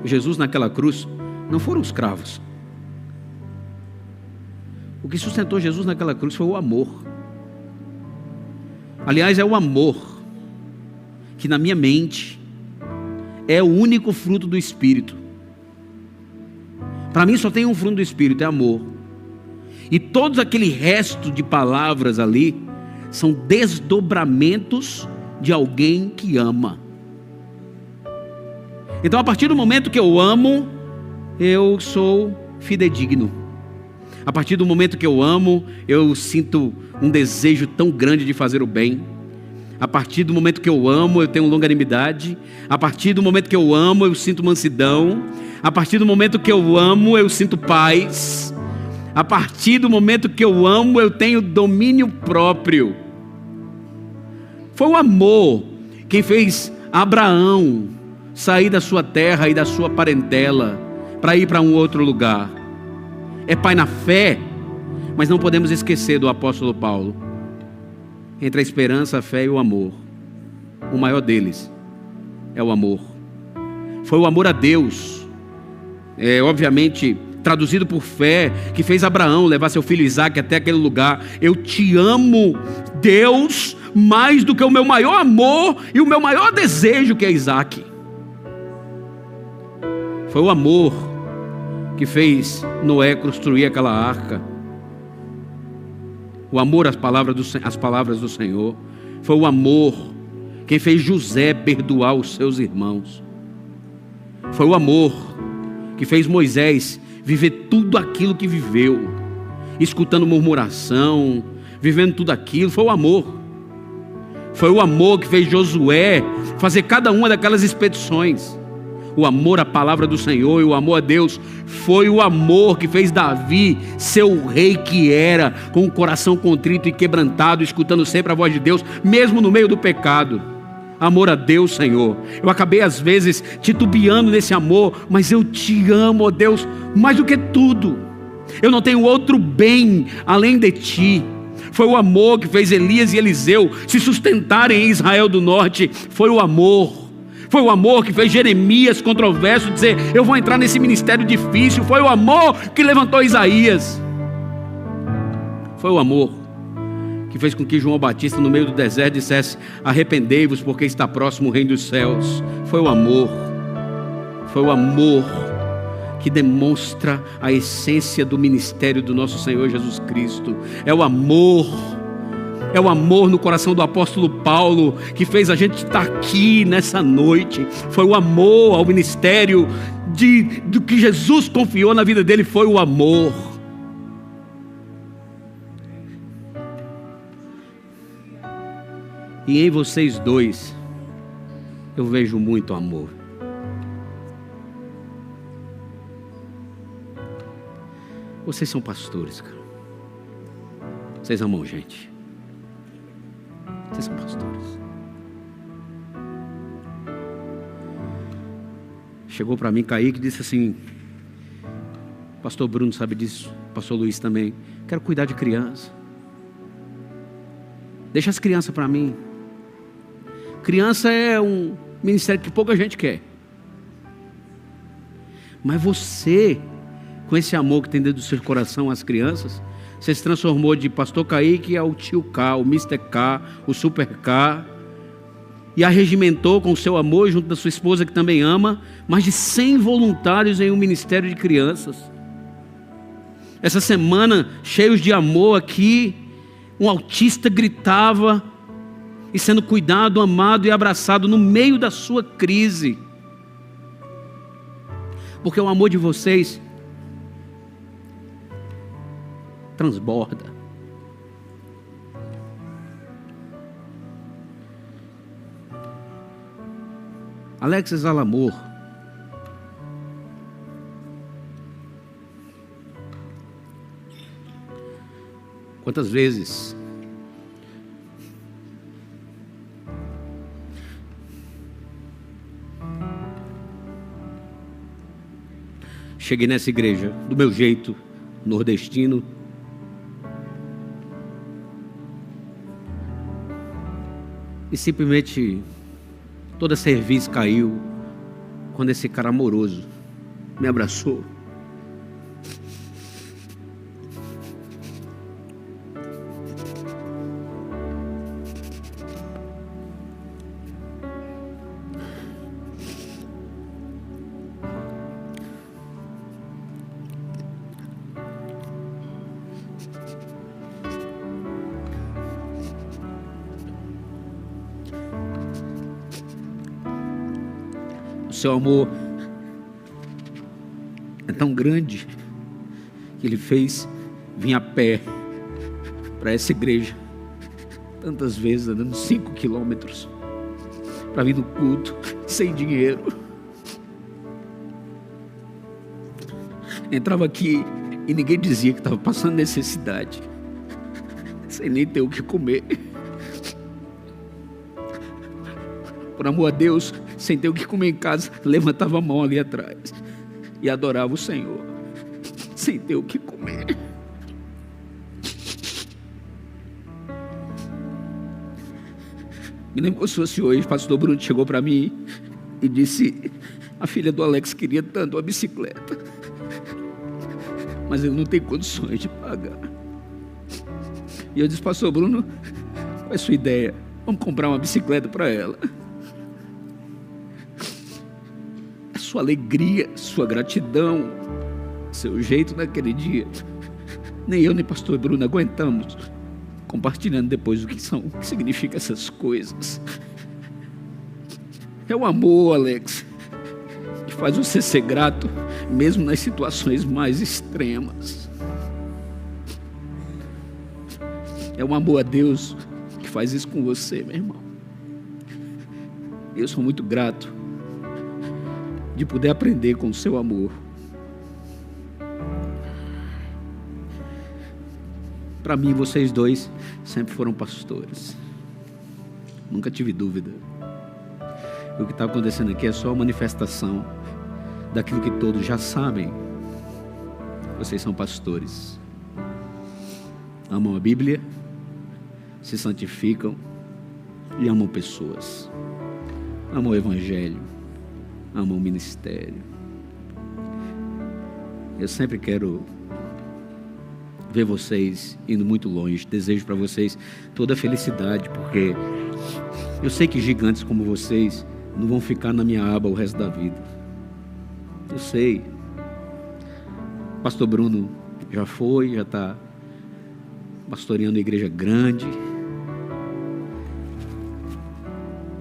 Jesus naquela cruz não foram os cravos. O que sustentou Jesus naquela cruz foi o amor. Aliás, é o amor que na minha mente é o único fruto do Espírito. Para mim só tem um fruto do Espírito, é amor. E todo aquele resto de palavras ali são desdobramentos de alguém que ama. Então, a partir do momento que eu amo, eu sou fidedigno. A partir do momento que eu amo, eu sinto um desejo tão grande de fazer o bem. A partir do momento que eu amo, eu tenho longanimidade. A partir do momento que eu amo, eu sinto mansidão. A partir do momento que eu amo, eu sinto paz. A partir do momento que eu amo, eu tenho domínio próprio. Foi o amor quem fez Abraão sair da sua terra e da sua parentela para ir para um outro lugar. É pai na fé, mas não podemos esquecer do apóstolo Paulo. Entre a esperança, a fé e o amor, o maior deles é o amor. Foi o amor a Deus, obviamente traduzido por fé, que fez Abraão levar seu filho Isaque até aquele lugar. Eu te amo, Deus, mais do que o meu maior amor e o meu maior desejo, que é Isaque. Foi o amor que fez Noé construir aquela arca. O amor às palavras do Senhor. Foi o amor quem fez José perdoar os seus irmãos. Foi o amor que fez Moisés viver tudo aquilo que viveu, escutando murmuração, vivendo tudo aquilo. Foi o amor. Foi o amor que fez Josué fazer cada uma daquelas expedições. O amor à palavra do Senhor e o amor a Deus. Foi o amor que fez Davi ser o rei que era, com o coração contrito e quebrantado, escutando sempre a voz de Deus, mesmo no meio do pecado. Amor a Deus, Senhor. Eu acabei às vezes titubeando nesse amor, mas eu te amo, ó Deus, mais do que tudo. Eu não tenho outro bem além de ti. Foi o amor que fez Elias e Eliseu se sustentarem em Israel do Norte. Foi o amor. Foi o amor que fez Jeremias, controverso, dizer: eu vou entrar nesse ministério difícil. Foi o amor que levantou Isaías. Foi o amor que fez com que João Batista, no meio do deserto, dissesse: arrependei-vos, porque está próximo o reino dos céus. Foi o amor. Foi o amor que demonstra a essência do ministério do nosso Senhor Jesus Cristo. É o amor. É o amor no coração do apóstolo Paulo que fez a gente estar aqui nessa noite. Foi o amor ao ministério do que Jesus confiou na vida dele. Foi o amor. E em vocês dois eu vejo muito amor. Vocês são pastores, cara. Vocês amam gente. Vocês são pastores. Chegou para mim Kaique e disse assim: pastor Bruno sabe disso, pastor Luiz também, quero cuidar de criança. Deixa as crianças para mim. Criança é um ministério que pouca gente quer. Mas você, com esse amor que tem dentro do seu coração às crianças, você se transformou de pastor Kaique ao tio K, o Mr. K, o Super K, e arregimentou com o seu amor, junto da sua esposa que também ama, mais de 100 voluntários em um ministério de crianças. Essa semana, cheios de amor aqui, um autista gritava, e sendo cuidado, amado e abraçado no meio da sua crise. Porque o amor de vocês transborda. Alex exala amor. Quantas vezes cheguei nessa igreja do meu jeito, nordestino, e simplesmente toda a serviço caiu quando esse cara amoroso me abraçou. Seu amor é tão grande que Ele fez vir a pé para essa igreja tantas vezes, andando 5 quilômetros para vir no culto, sem dinheiro. Entrava aqui e ninguém dizia que estava passando necessidade, sem nem ter o que comer. Por amor a Deus, sem ter o que comer em casa, levantava a mão ali atrás e adorava o Senhor, sem ter o que comer. Me lembro como se fosse hoje, o pastor Bruno chegou para mim e disse: a filha do Alex queria tanto uma bicicleta, mas ele não tem condições de pagar. E eu disse: pastor Bruno, qual é a sua ideia? Vamos comprar uma bicicleta para ela. Sua alegria, sua gratidão, seu jeito naquele dia, nem eu nem pastor Bruno aguentamos, compartilhando depois o que significa essas coisas. É o amor, Alex, que faz você ser grato mesmo nas situações mais extremas. É o amor a Deus que faz isso com você, meu irmão. Eu sou muito grato de poder aprender com o seu amor. Para mim, vocês dois sempre foram pastores. Nunca tive dúvida. O que está acontecendo aqui é só a manifestação daquilo que todos já sabem. Vocês são pastores. Amam a Bíblia, se santificam e amam pessoas. Amam o Evangelho. Amam o ministério. Eu sempre quero ver vocês indo muito longe. Desejo para vocês toda a felicidade, porque eu sei que gigantes como vocês não vão ficar na minha aba o resto da vida. Eu sei. Pastor Bruno já está pastoreando a igreja grande.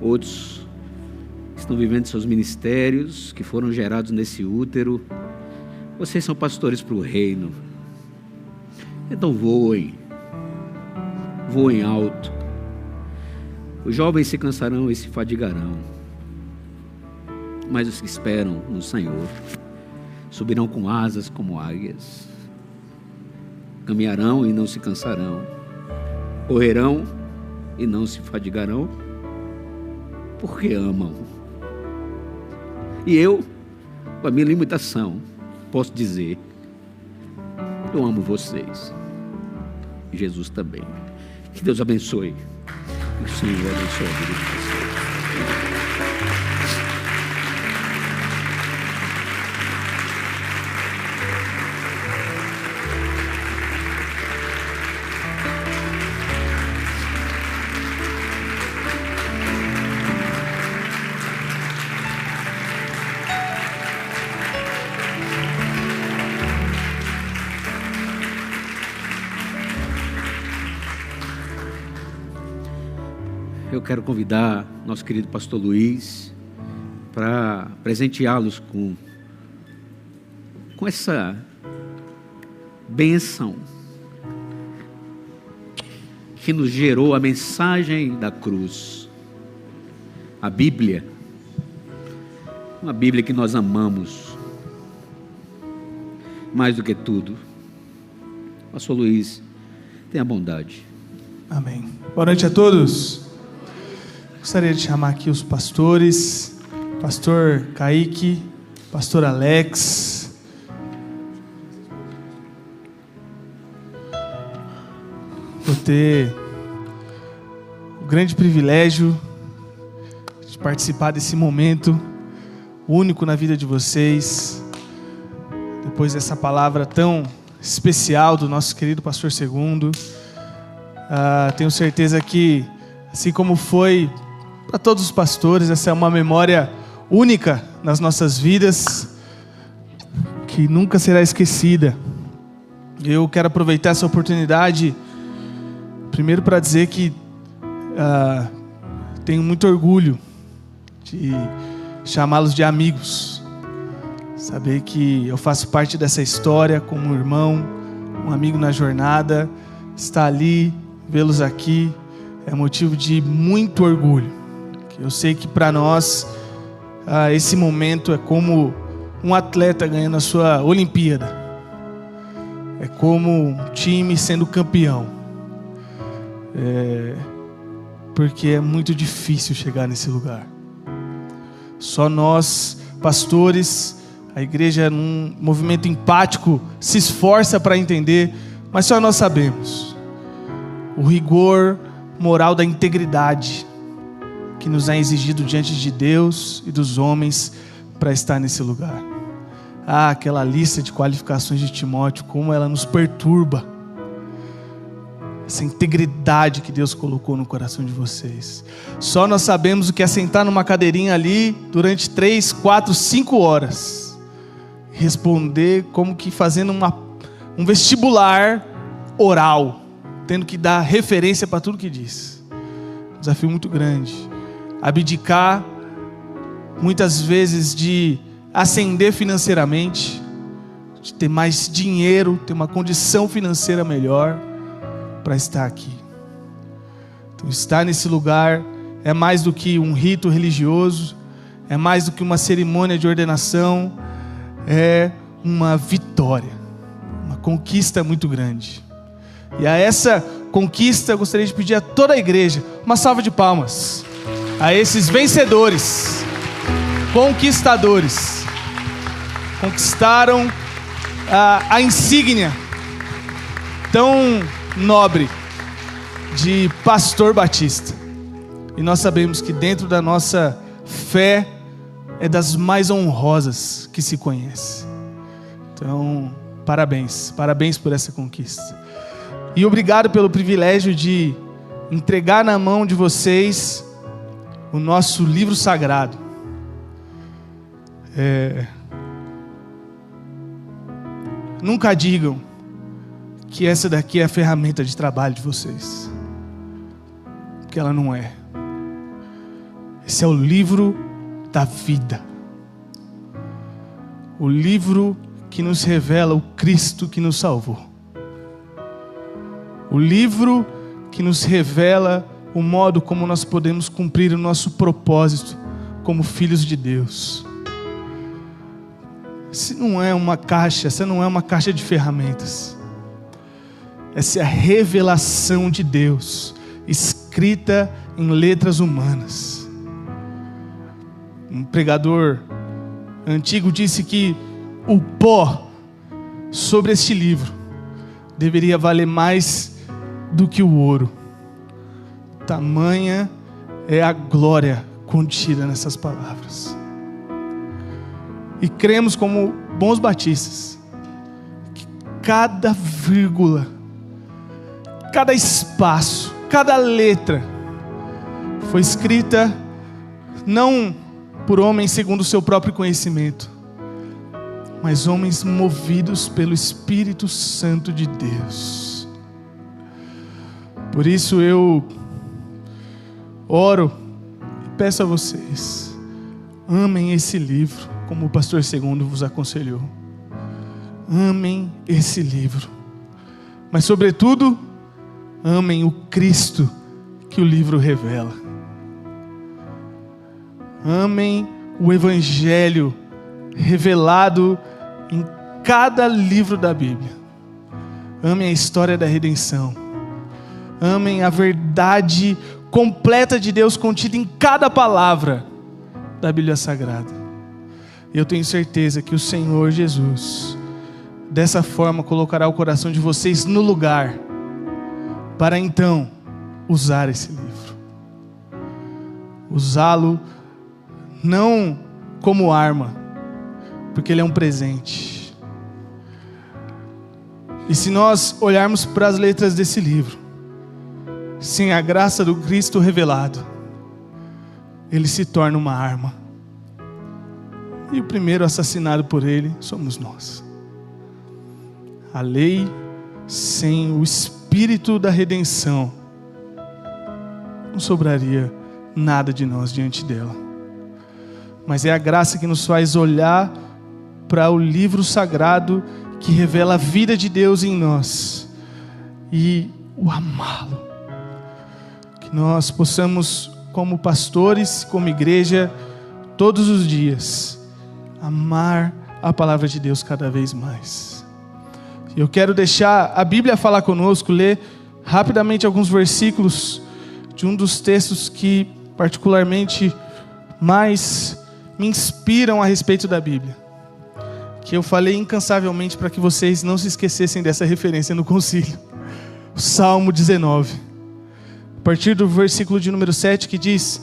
Outros estão vivendo seus ministérios que foram gerados nesse útero. Vocês são pastores para o reino. Então voem alto. Os jovens se cansarão e se fadigarão, mas os que esperam no Senhor subirão com asas como águias, caminharão e não se cansarão, correrão e não se fadigarão, porque amam. E eu, com a minha limitação, posso dizer: eu amo vocês. Jesus também. Que Deus abençoe. Que o Senhor abençoe a vida de vocês. Eu quero convidar nosso querido pastor Luiz para presenteá-los com essa bênção que nos gerou a mensagem da cruz, a Bíblia, uma Bíblia que nós amamos mais do que tudo. Pastor Luiz, tenha bondade. Amém. Boa noite a todos. Gostaria de chamar aqui os pastores, pastor Kaique, pastor Alex. Vou ter o grande privilégio de participar desse momento único na vida de vocês, depois dessa palavra tão especial do nosso querido pastor Segundo. Tenho certeza que, assim como foi para todos os pastores, essa é uma memória única nas nossas vidas, que nunca será esquecida. Eu quero aproveitar essa oportunidade, primeiro para dizer que tenho muito orgulho de chamá-los de amigos, saber que eu faço parte dessa história como um irmão, um amigo na jornada. Estar ali, vê-los aqui, é motivo de muito orgulho. Eu sei que para nós esse momento é como um atleta ganhando a sua Olimpíada, é como um time sendo campeão, porque é muito difícil chegar nesse lugar. Só nós, pastores, a igreja num movimento empático se esforça para entender, mas só nós sabemos o rigor moral da integridade que nos é exigido diante de Deus e dos homens para estar nesse lugar. Aquela lista de qualificações de Timóteo, como ela nos perturba. Essa integridade que Deus colocou no coração de vocês. Só nós sabemos o que é sentar numa cadeirinha ali durante 3, 4, 5 horas. Responder como que fazendo um vestibular oral, tendo que dar referência para tudo que diz. Desafio muito grande. Abdicar muitas vezes de ascender financeiramente, de ter mais dinheiro, ter uma condição financeira melhor para estar aqui. Então, estar nesse lugar é mais do que um rito religioso, é mais do que uma cerimônia de ordenação, é uma vitória, uma conquista muito grande. E a essa conquista eu gostaria de pedir a toda a igreja uma salva de palmas a esses vencedores, conquistadores, conquistaram a insígnia tão nobre de pastor batista. E nós sabemos que dentro da nossa fé é das mais honrosas que se conhece. Então, parabéns por essa conquista. E obrigado pelo privilégio de entregar na mão de vocês o nosso livro sagrado. Nunca digam que essa daqui é a ferramenta de trabalho de vocês, porque ela não é. Esse é o livro da vida, o livro que nos revela o Cristo que nos salvou, o livro que nos revela o modo como nós podemos cumprir o nosso propósito como filhos de Deus. Essa não é uma caixa de ferramentas. Essa é a revelação de Deus, escrita em letras humanas. Um pregador antigo disse que o pó sobre este livro deveria valer mais do que o ouro. Tamanha é a glória contida nessas palavras. E cremos como bons batistas que cada vírgula, cada espaço, cada letra foi escrita não por homens segundo o seu próprio conhecimento, mas homens movidos pelo Espírito Santo de Deus. Por isso eu oro e peço a vocês, amem esse livro, como o pastor Segundo vos aconselhou. Amem esse livro, mas sobretudo, amem o Cristo que o livro revela. Amem o Evangelho revelado em cada livro da Bíblia. Amem a história da redenção. Amem a verdade completa de Deus contida em cada palavra da Bíblia Sagrada. E eu tenho certeza que o Senhor Jesus, dessa forma, colocará o coração de vocês no lugar para então usar esse livro. Usá-lo não como arma, porque ele é um presente. E se nós olharmos para as letras desse livro, sem a graça do Cristo revelado, ele se torna uma arma. E o primeiro assassinado por ele somos nós. A lei sem o Espírito da redenção, não sobraria nada de nós diante dela. Mas é a graça que nos faz olhar para o livro sagrado que revela a vida de Deus em nós e o amá-lo. Que nós possamos, como pastores, como igreja, todos os dias, amar a palavra de Deus cada vez mais. Eu quero deixar a Bíblia falar conosco, ler rapidamente alguns versículos de um dos textos que particularmente mais me inspiram a respeito da Bíblia, que eu falei incansavelmente para que vocês não se esquecessem dessa referência no concílio. O Salmo 19, a partir do versículo de número 7, que diz: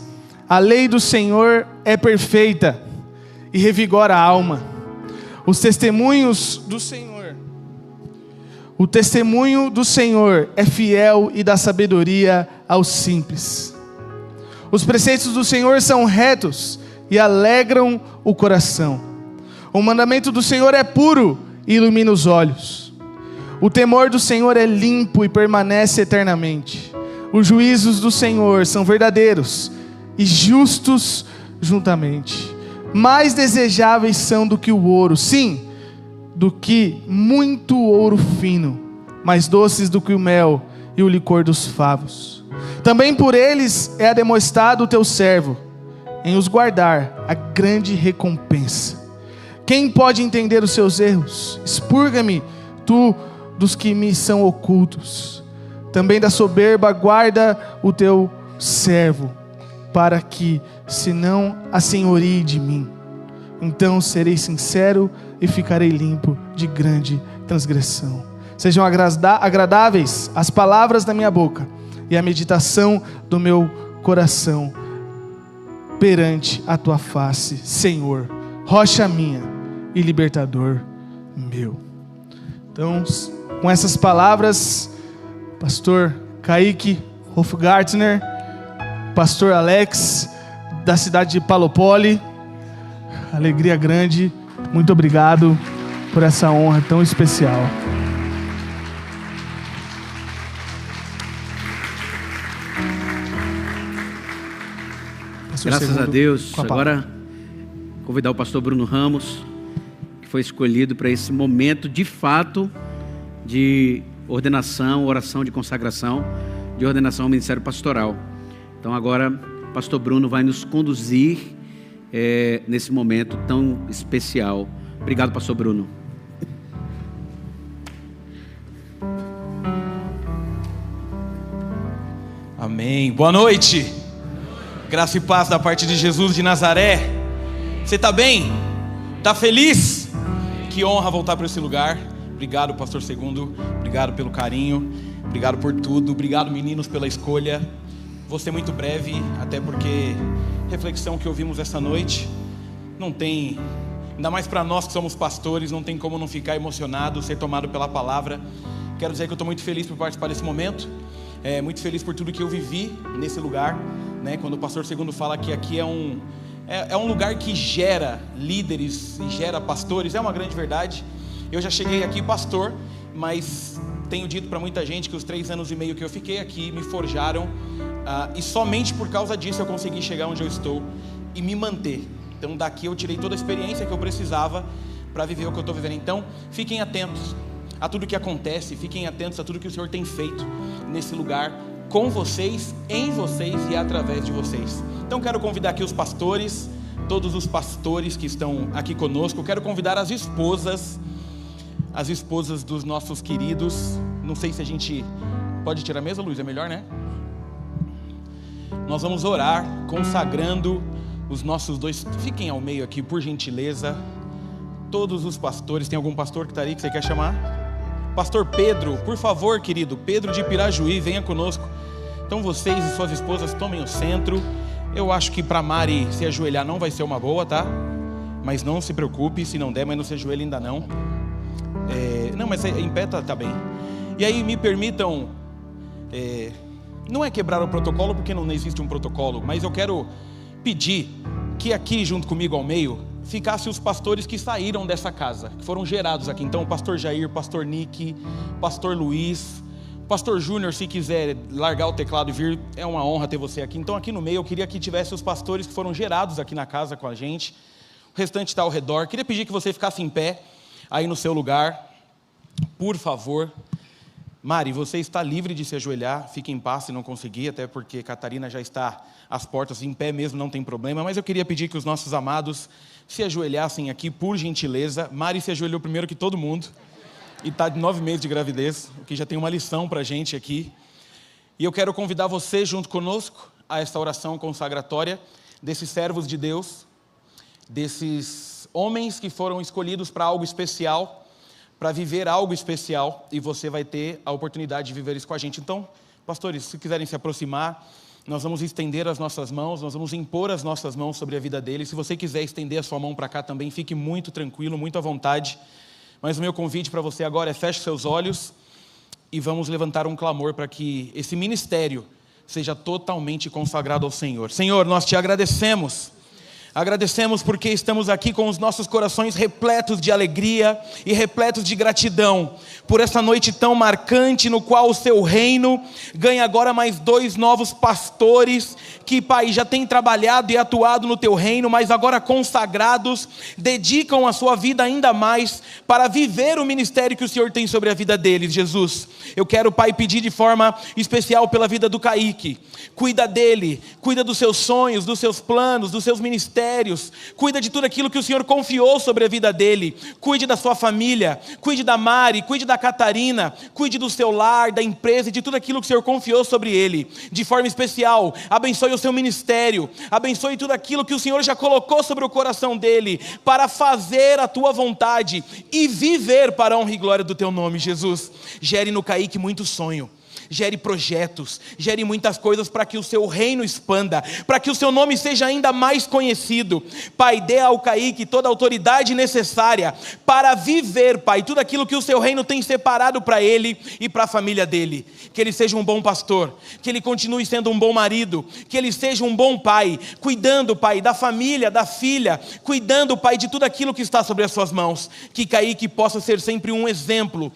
a lei do Senhor é perfeita e revigora a alma. O testemunho do Senhor é fiel e dá sabedoria aos simples. Os preceitos do Senhor são retos e alegram o coração. O mandamento do Senhor é puro e ilumina os olhos. O temor do Senhor é limpo e permanece eternamente. Os juízos do Senhor são verdadeiros e justos juntamente. Mais desejáveis são do que o ouro, sim, do que muito ouro fino, mais doces do que o mel e o licor dos favos. Também por eles é ademostrado o teu servo, em os guardar a grande recompensa. Quem pode entender os seus erros? Expurga-me, tu, dos que me são ocultos. Também da soberba guarda o teu servo, para que se não assenhorie de mim. Então serei sincero e ficarei limpo de grande transgressão. Sejam agradáveis as palavras da minha boca e a meditação do meu coração perante a tua face, Senhor, rocha minha e libertador meu. Então, com essas palavras, pastor Kaique Hofgartner, pastor Alex, da cidade de Palopoli, alegria grande, muito obrigado por essa honra tão especial. Graças a Deus. Agora, convidar o pastor Bruno Ramos, que foi escolhido para esse momento, de fato, de ordenação, oração de consagração, de ordenação ao ministério pastoral. Então agora, o pastor Bruno vai nos conduzir nesse momento tão especial. Obrigado, pastor Bruno. Amém. Boa noite. Graça e paz da parte de Jesus de Nazaré. Você está bem? Está feliz? Que honra voltar para esse lugar. Obrigado, pastor Segundo. Obrigado pelo carinho. Obrigado por tudo. Obrigado, meninos, pela escolha. Vou ser muito breve, até porque reflexão que ouvimos essa noite não tem, ainda mais para nós que somos pastores, não tem como não ficar emocionado, ser tomado pela palavra. Quero dizer que eu estou muito feliz por participar desse momento. Muito feliz por tudo que eu vivi nesse lugar, né? Quando o pastor Segundo fala que aqui é um lugar que gera líderes e gera pastores, é uma grande verdade. Eu já cheguei aqui pastor, mas tenho dito para muita gente que os 3 anos e meio que eu fiquei aqui me forjaram, e somente por causa disso eu consegui chegar onde eu estou e me manter. Então daqui eu tirei toda a experiência que eu precisava para viver o que eu estou vivendo. Então fiquem atentos a tudo que acontece, fiquem atentos a tudo que o Senhor tem feito nesse lugar, com vocês, em vocês e através de vocês. Então quero convidar aqui os pastores, todos os pastores que estão aqui conosco. Eu quero convidar as esposas dos nossos queridos. Não sei se a gente pode tirar a mesa, Luiz, é melhor, né? Nós vamos orar consagrando os nossos dois. Fiquem ao meio aqui, por gentileza. Todos os pastores. Tem algum pastor que está aí que você quer chamar? Pastor Pedro, por favor, querido. Pedro de Pirajuí, venha conosco. Então vocês e suas esposas tomem o centro. Eu acho que para Mari se ajoelhar não vai ser uma boa, tá? Mas não se preocupe, se não der, mas não se ajoelhe ainda não. Não, mas em pé tá bem. E aí me permitam, não é quebrar o protocolo, porque não existe um protocolo, mas eu quero pedir que aqui junto comigo ao meio ficasse os pastores que saíram dessa casa, que foram gerados aqui. Então o pastor Jair, pastor Nick, pastor Luiz, pastor Júnior, se quiser largar o teclado e vir, é uma honra ter você aqui. Então aqui no meio eu queria que tivesse os pastores que foram gerados aqui na casa com a gente. O restante está ao redor. Queria pedir que você ficasse em pé aí no seu lugar, por favor. Mari, você está livre de se ajoelhar, fique em paz se não conseguir, até porque Catarina já está às portas, em pé mesmo, não tem problema, mas eu queria pedir que os nossos amados se ajoelhassem aqui, por gentileza. Mari se ajoelhou primeiro que todo mundo, e está de 9 meses de gravidez, o que já tem uma lição para a gente aqui, e eu quero convidar você junto conosco a esta oração consagratória desses servos de Deus, desses homens que foram escolhidos para algo especial, para viver algo especial, e você vai ter a oportunidade de viver isso com a gente. Então, pastores, se quiserem se aproximar, nós vamos estender as nossas mãos, nós vamos impor as nossas mãos sobre a vida deles. Se você quiser estender a sua mão para cá também, fique muito tranquilo, muito à vontade. Mas o meu convite para você agora é: feche seus olhos e vamos levantar um clamor para que esse ministério seja totalmente consagrado ao Senhor. Senhor, nós te agradecemos. Agradecemos porque estamos aqui com os nossos corações repletos de alegria e repletos de gratidão por essa noite tão marcante, no qual o seu reino ganha agora mais 2 novos pastores que, Pai, já têm trabalhado e atuado no teu reino, mas agora consagrados, dedicam a sua vida ainda mais para viver o ministério que o Senhor tem sobre a vida deles. Jesus, eu quero, Pai, pedir de forma especial pela vida do Kaique. Cuida dele, cuida dos seus sonhos, dos seus planos, dos seus ministérios, cuida de tudo aquilo que o Senhor confiou sobre a vida dele. Cuide da sua família, cuide da Mari, cuide da Catarina, cuide do seu lar, da empresa e de tudo aquilo que o Senhor confiou sobre ele. De forma especial, abençoe o seu ministério, abençoe tudo aquilo que o Senhor já colocou sobre o coração dele, para fazer a tua vontade e viver para a honra e glória do teu nome. Jesus, gere no Kaique muito sonho, gere projetos, gere muitas coisas para que o seu reino expanda, para que o seu nome seja ainda mais conhecido. Pai, dê ao Kaique toda a autoridade necessária para viver, Pai, tudo aquilo que o seu reino tem separado para ele e para a família dele. Que ele seja um bom pastor, que ele continue sendo um bom marido, que ele seja um bom pai, cuidando, Pai, da família, da filha, cuidando, Pai, de tudo aquilo que está sobre as suas mãos. Que Kaique possa ser sempre um exemplo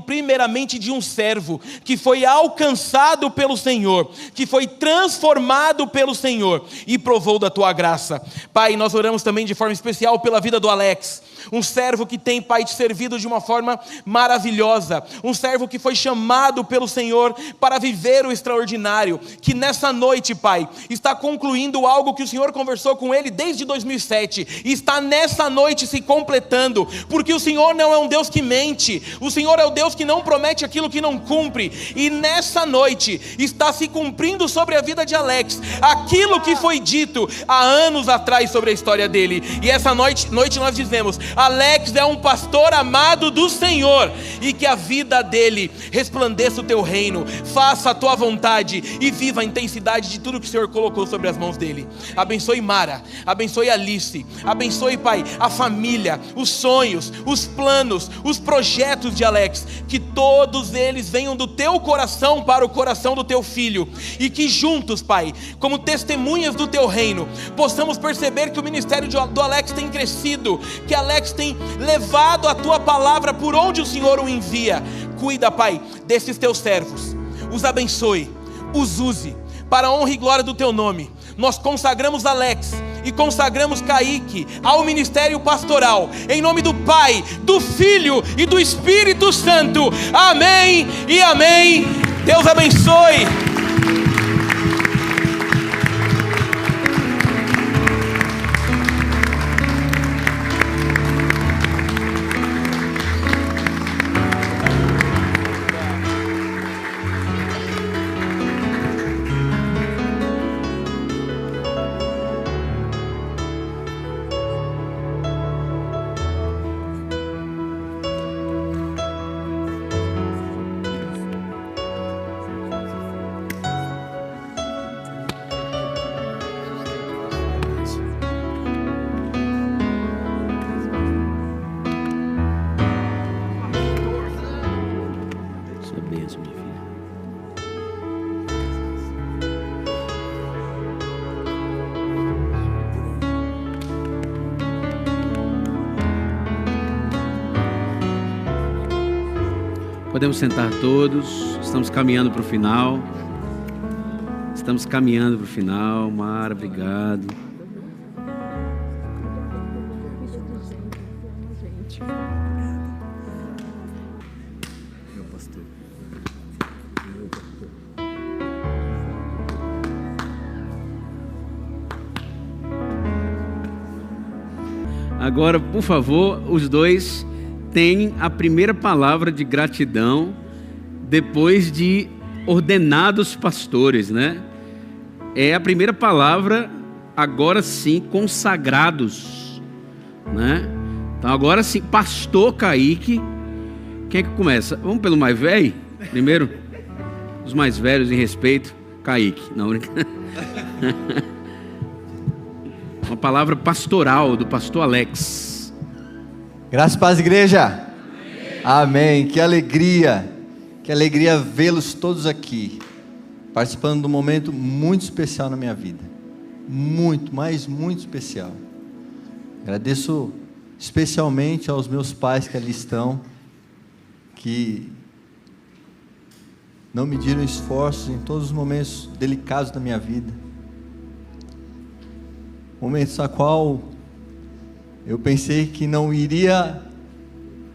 primeiramente de um servo que foi alcançado pelo Senhor, que foi transformado pelo Senhor e provou da tua graça. Pai, nós oramos também de forma especial pela vida do Alex, um servo que tem, Pai, te servido de uma forma maravilhosa, um servo que foi chamado pelo Senhor para viver o extraordinário, que nessa noite, Pai, está concluindo algo que o Senhor conversou com ele desde 2007, e está nessa noite se completando, porque o Senhor não é um Deus que mente, o Senhor é o Deus que não promete aquilo que não cumpre, e nessa noite está se cumprindo sobre a vida de Alex aquilo que foi dito há anos atrás sobre a história dele. E essa noite nós dizemos: Alex é um pastor amado do Senhor, e que a vida dele resplandeça o teu reino, faça a tua vontade e viva a intensidade de tudo que o Senhor colocou sobre as mãos dele. Abençoe Mara, abençoe Alice, abençoe, Pai, a família, os sonhos, os planos, os projetos de Alex, que todos eles venham do teu coração para o coração do teu filho, e que juntos, Pai, como testemunhas do teu reino, possamos perceber que o ministério do Alex tem crescido, que Alex tem levado a tua palavra por onde o Senhor o envia. Cuida, Pai, desses teus servos, os abençoe, os use para a honra e glória do teu nome. Nós consagramos Alex e consagramos Kaique ao ministério pastoral, em nome do Pai, do Filho e do Espírito Santo. Amém e amém. Deus abençoe. Sua bênção, minha filha. Podemos sentar todos, estamos caminhando para o final. Estamos caminhando para o final. Mara, obrigado. Agora, por favor, os dois têm a primeira palavra de gratidão depois de ordenados pastores, né? É a primeira palavra, agora sim, consagrados, né? Então, agora sim, pastor Kaique. Quem é que começa? Vamos pelo mais velho? Primeiro, os mais velhos em respeito. Kaique, não, brincadeira. Uma palavra pastoral do pastor Alex. Graças e paz, igreja. Amém. Que alegria vê-los todos aqui, participando de um momento muito especial na minha vida. Muito, mas muito especial. Agradeço especialmente aos meus pais que ali estão, que não mediram esforços em todos os momentos delicados da minha vida. Momentos a qual eu pensei que não iria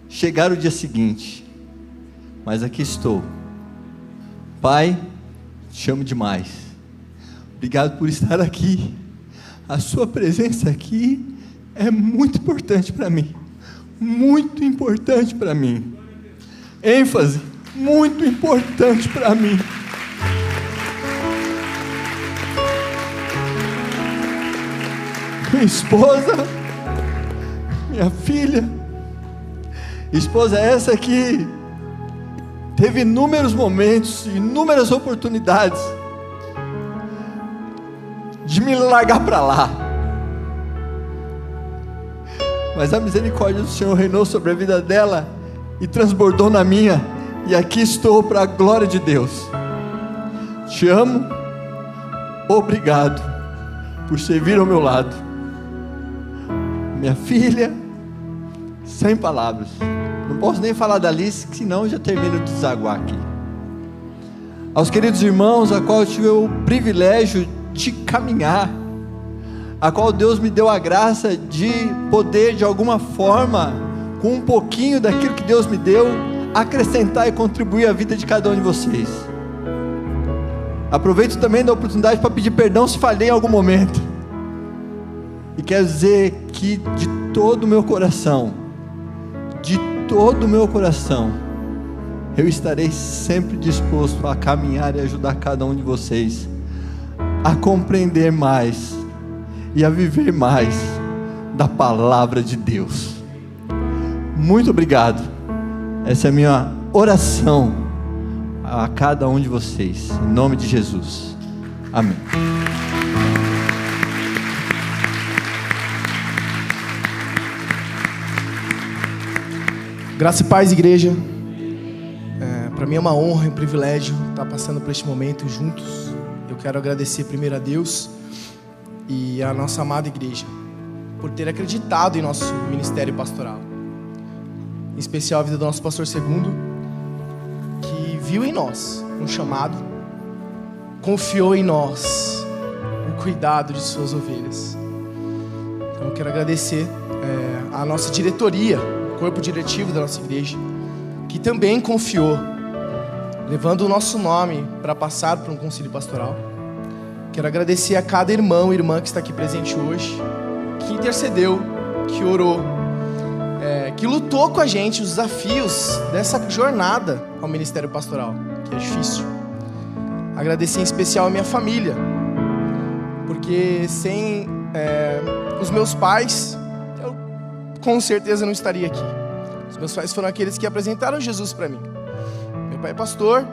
chegar o dia seguinte, mas aqui estou. Pai, te amo demais. Obrigado por estar aqui. A sua presença aqui é muito importante para mim. Muito importante para mim. ênfase muito importante para mim. Minha esposa, minha filha, esposa essa que teve inúmeros momentos, inúmeras oportunidades de me largar para lá, mas a misericórdia do Senhor reinou sobre a vida dela e transbordou na minha, e aqui estou para a glória de Deus. Te amo, obrigado por servir ao meu lado. Minha filha, sem palavras, não posso nem falar da Alice, senão eu já termino de desaguar aqui. Aos queridos irmãos, a qual eu tive o privilégio de caminhar, a qual Deus me deu a graça de poder, de alguma forma, com um pouquinho daquilo que Deus me deu, acrescentar e contribuir à vida de cada um de vocês. Aproveito também da oportunidade para pedir perdão se falhei em algum momento, e quero dizer que de todo o meu coração, eu estarei sempre disposto a caminhar e ajudar cada um de vocês a compreender mais e a viver mais da palavra de Deus. Muito obrigado. Essa é a minha oração a cada um de vocês, em nome de Jesus. Amém. Graça e paz, igreja. Para mim é uma honra e um privilégio estar passando por este momento juntos. Eu quero agradecer primeiro a Deus e a nossa amada igreja por ter acreditado em nosso ministério pastoral. Em especial a vida do nosso pastor Segundo, que viu em nós um chamado, confiou em nós o cuidado de suas ovelhas. Então eu quero agradecer a nossa diretoria, corpo diretivo da nossa igreja, que também confiou, levando o nosso nome para passar por um concílio pastoral. Quero agradecer a cada irmão e irmã que está aqui presente hoje, que intercedeu, que orou, que lutou com a gente os desafios dessa jornada ao ministério pastoral, que é difícil. Agradecer em especial a minha família, porque sem os meus pais, eu com certeza não estaria aqui. Os meus pais foram aqueles que apresentaram Jesus para mim. Meu pai é pastor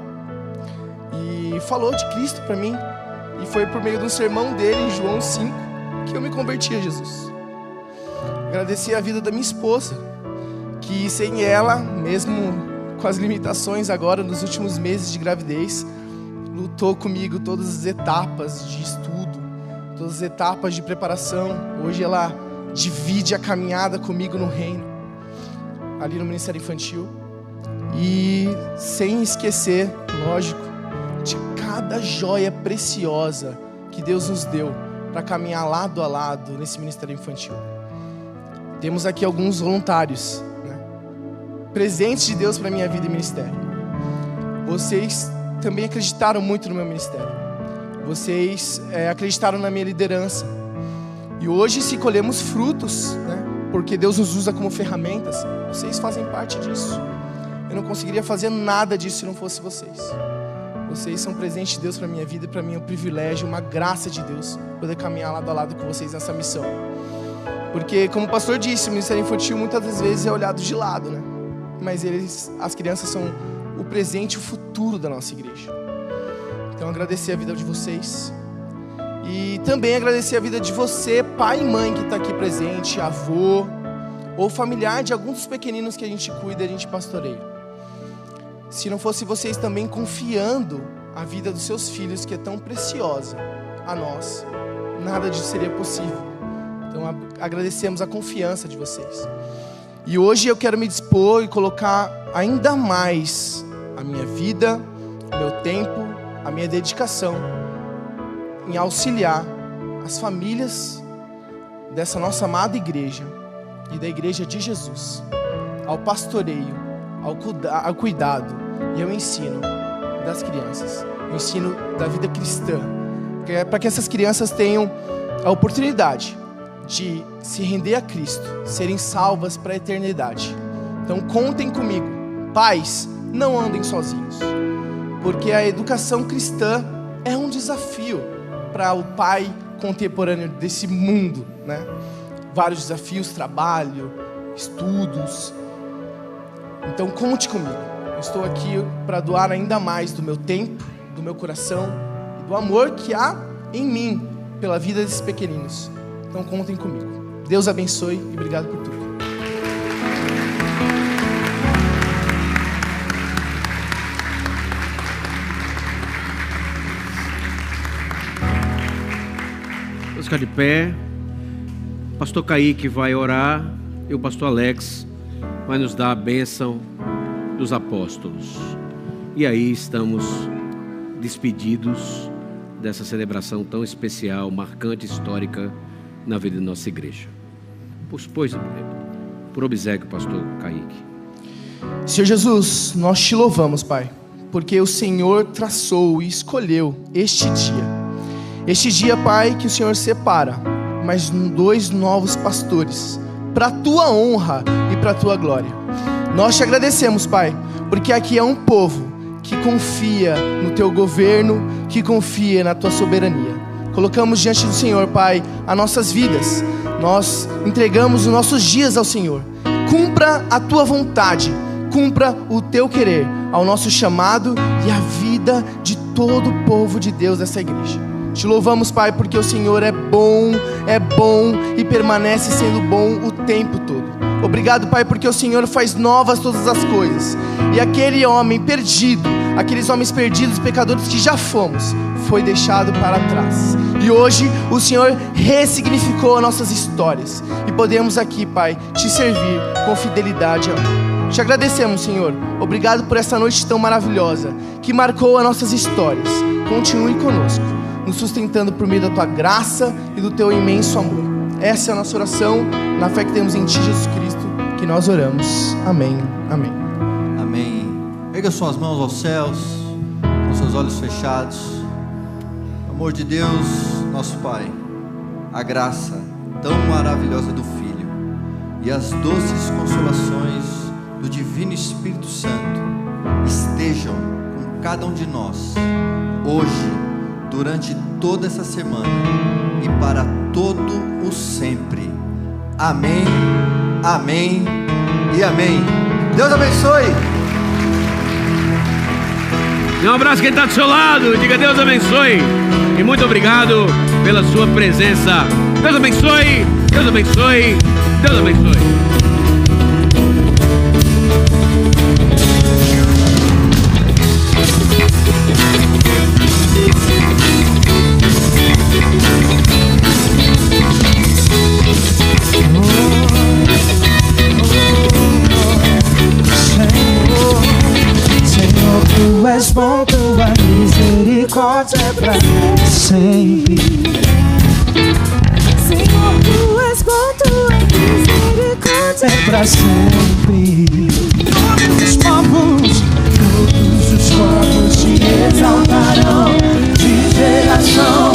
e falou de Cristo para mim, e foi por meio de um sermão dele em João 5 que eu me converti a Jesus. Agradecer a vida da minha esposa, que sem ela, mesmo com as limitações agora nos últimos meses de gravidez, lutou comigo todas as etapas de estudo, todas as etapas de preparação. Hoje ela divide a caminhada comigo no reino, ali no Ministério Infantil. E sem esquecer, lógico, de cada joia preciosa que Deus nos deu para caminhar lado a lado nesse Ministério Infantil. Temos aqui alguns voluntários, né? Presentes de Deus para a minha vida e ministério. Vocês também acreditaram muito no meu ministério. Vocês acreditaram na minha liderança. E hoje, se colhemos frutos, né, porque Deus nos usa como ferramentas, vocês fazem parte disso. Eu não conseguiria fazer nada disso se não fosse vocês. Vocês são presentes de Deus para a minha vida, e para mim é um privilégio, uma graça de Deus poder caminhar lado a lado com vocês nessa missão. Porque, como o pastor disse, o Ministério Infantil muitas das vezes é olhado de lado, né? Mas as crianças são o presente e o futuro da nossa igreja. Então, agradecer a vida de vocês. E também agradecer a vida de você, pai e mãe que está aqui presente, avô, ou familiar de alguns dos pequeninos que a gente cuida e a gente pastoreia. Se não fosse vocês também confiando a vida dos seus filhos, que é tão preciosa a nós, nada disso seria possível. Então agradecemos a confiança de vocês. E hoje eu quero me dispor e colocar ainda mais a minha vida, o meu tempo, a minha dedicação em auxiliar as famílias dessa nossa amada igreja e da igreja de Jesus, ao pastoreio, ao cuidado e ao ensino das crianças, o ensino da vida cristã, para que essas crianças tenham a oportunidade de se render a Cristo, serem salvas para a eternidade. Então contem comigo, pais, não andem sozinhos, porque a educação cristã é um desafio para o pai contemporâneo desse mundo, né? Vários desafios, trabalho, estudos. Então conte comigo. Eu estou aqui para doar ainda mais do meu tempo, do meu coração e do amor que há em mim pela vida desses pequeninos. Então contem comigo. Deus abençoe e obrigado por tudo. Vamos ficar de pé. O pastor Kaique vai orar e o pastor Alex vai nos dar a bênção dos apóstolos. E aí estamos despedidos dessa celebração tão especial, marcante, histórica na vida da nossa igreja. Pois, por obséquio, pastor Kaique. Senhor Jesus, nós te louvamos, Pai, porque o Senhor traçou e escolheu este dia, Pai, que o Senhor separa mais 2 novos pastores para a tua honra e para a tua glória. Nós te agradecemos, Pai, porque aqui é um povo que confia no teu governo, que confia na tua soberania. Colocamos diante do Senhor, Pai, as nossas vidas. Nós entregamos os nossos dias ao Senhor. Cumpra a tua vontade, cumpra o teu querer ao nosso chamado e à vida de todo o povo de Deus dessa igreja. Te louvamos, Pai, porque o Senhor é bom e permanece sendo bom o tempo todo. Obrigado, Pai, porque o Senhor faz novas todas as coisas. E aquele homem perdido, aqueles homens perdidos, pecadores que já fomos, foi deixado para trás. E hoje o Senhor ressignificou as nossas histórias. E podemos aqui, Pai, te servir com fidelidade e amor. Te agradecemos, Senhor. Obrigado por essa noite tão maravilhosa, que marcou as nossas histórias. Continue conosco, nos sustentando por meio da tua graça e do teu imenso amor. Essa é a nossa oração, na fé que temos em ti, Jesus Cristo, que nós oramos. Amém, amém. Amém. Erga suas mãos aos céus, com seus olhos fechados. Amor de Deus, nosso Pai, a graça tão maravilhosa do Filho e as doces consolações do Divino Espírito Santo estejam com cada um de nós, hoje, durante toda essa semana e para todo o sempre. Amém, amém e amém. Deus abençoe. Dê um abraço quem está do seu lado, diga Deus abençoe. E muito obrigado pela sua presença. Deus abençoe, Deus abençoe, Deus abençoe. és bom, tua misericórdia é pra sempre. Senhor, tu és bom, tua misericórdia é pra sempre. Todos os povos te exaltarão de geração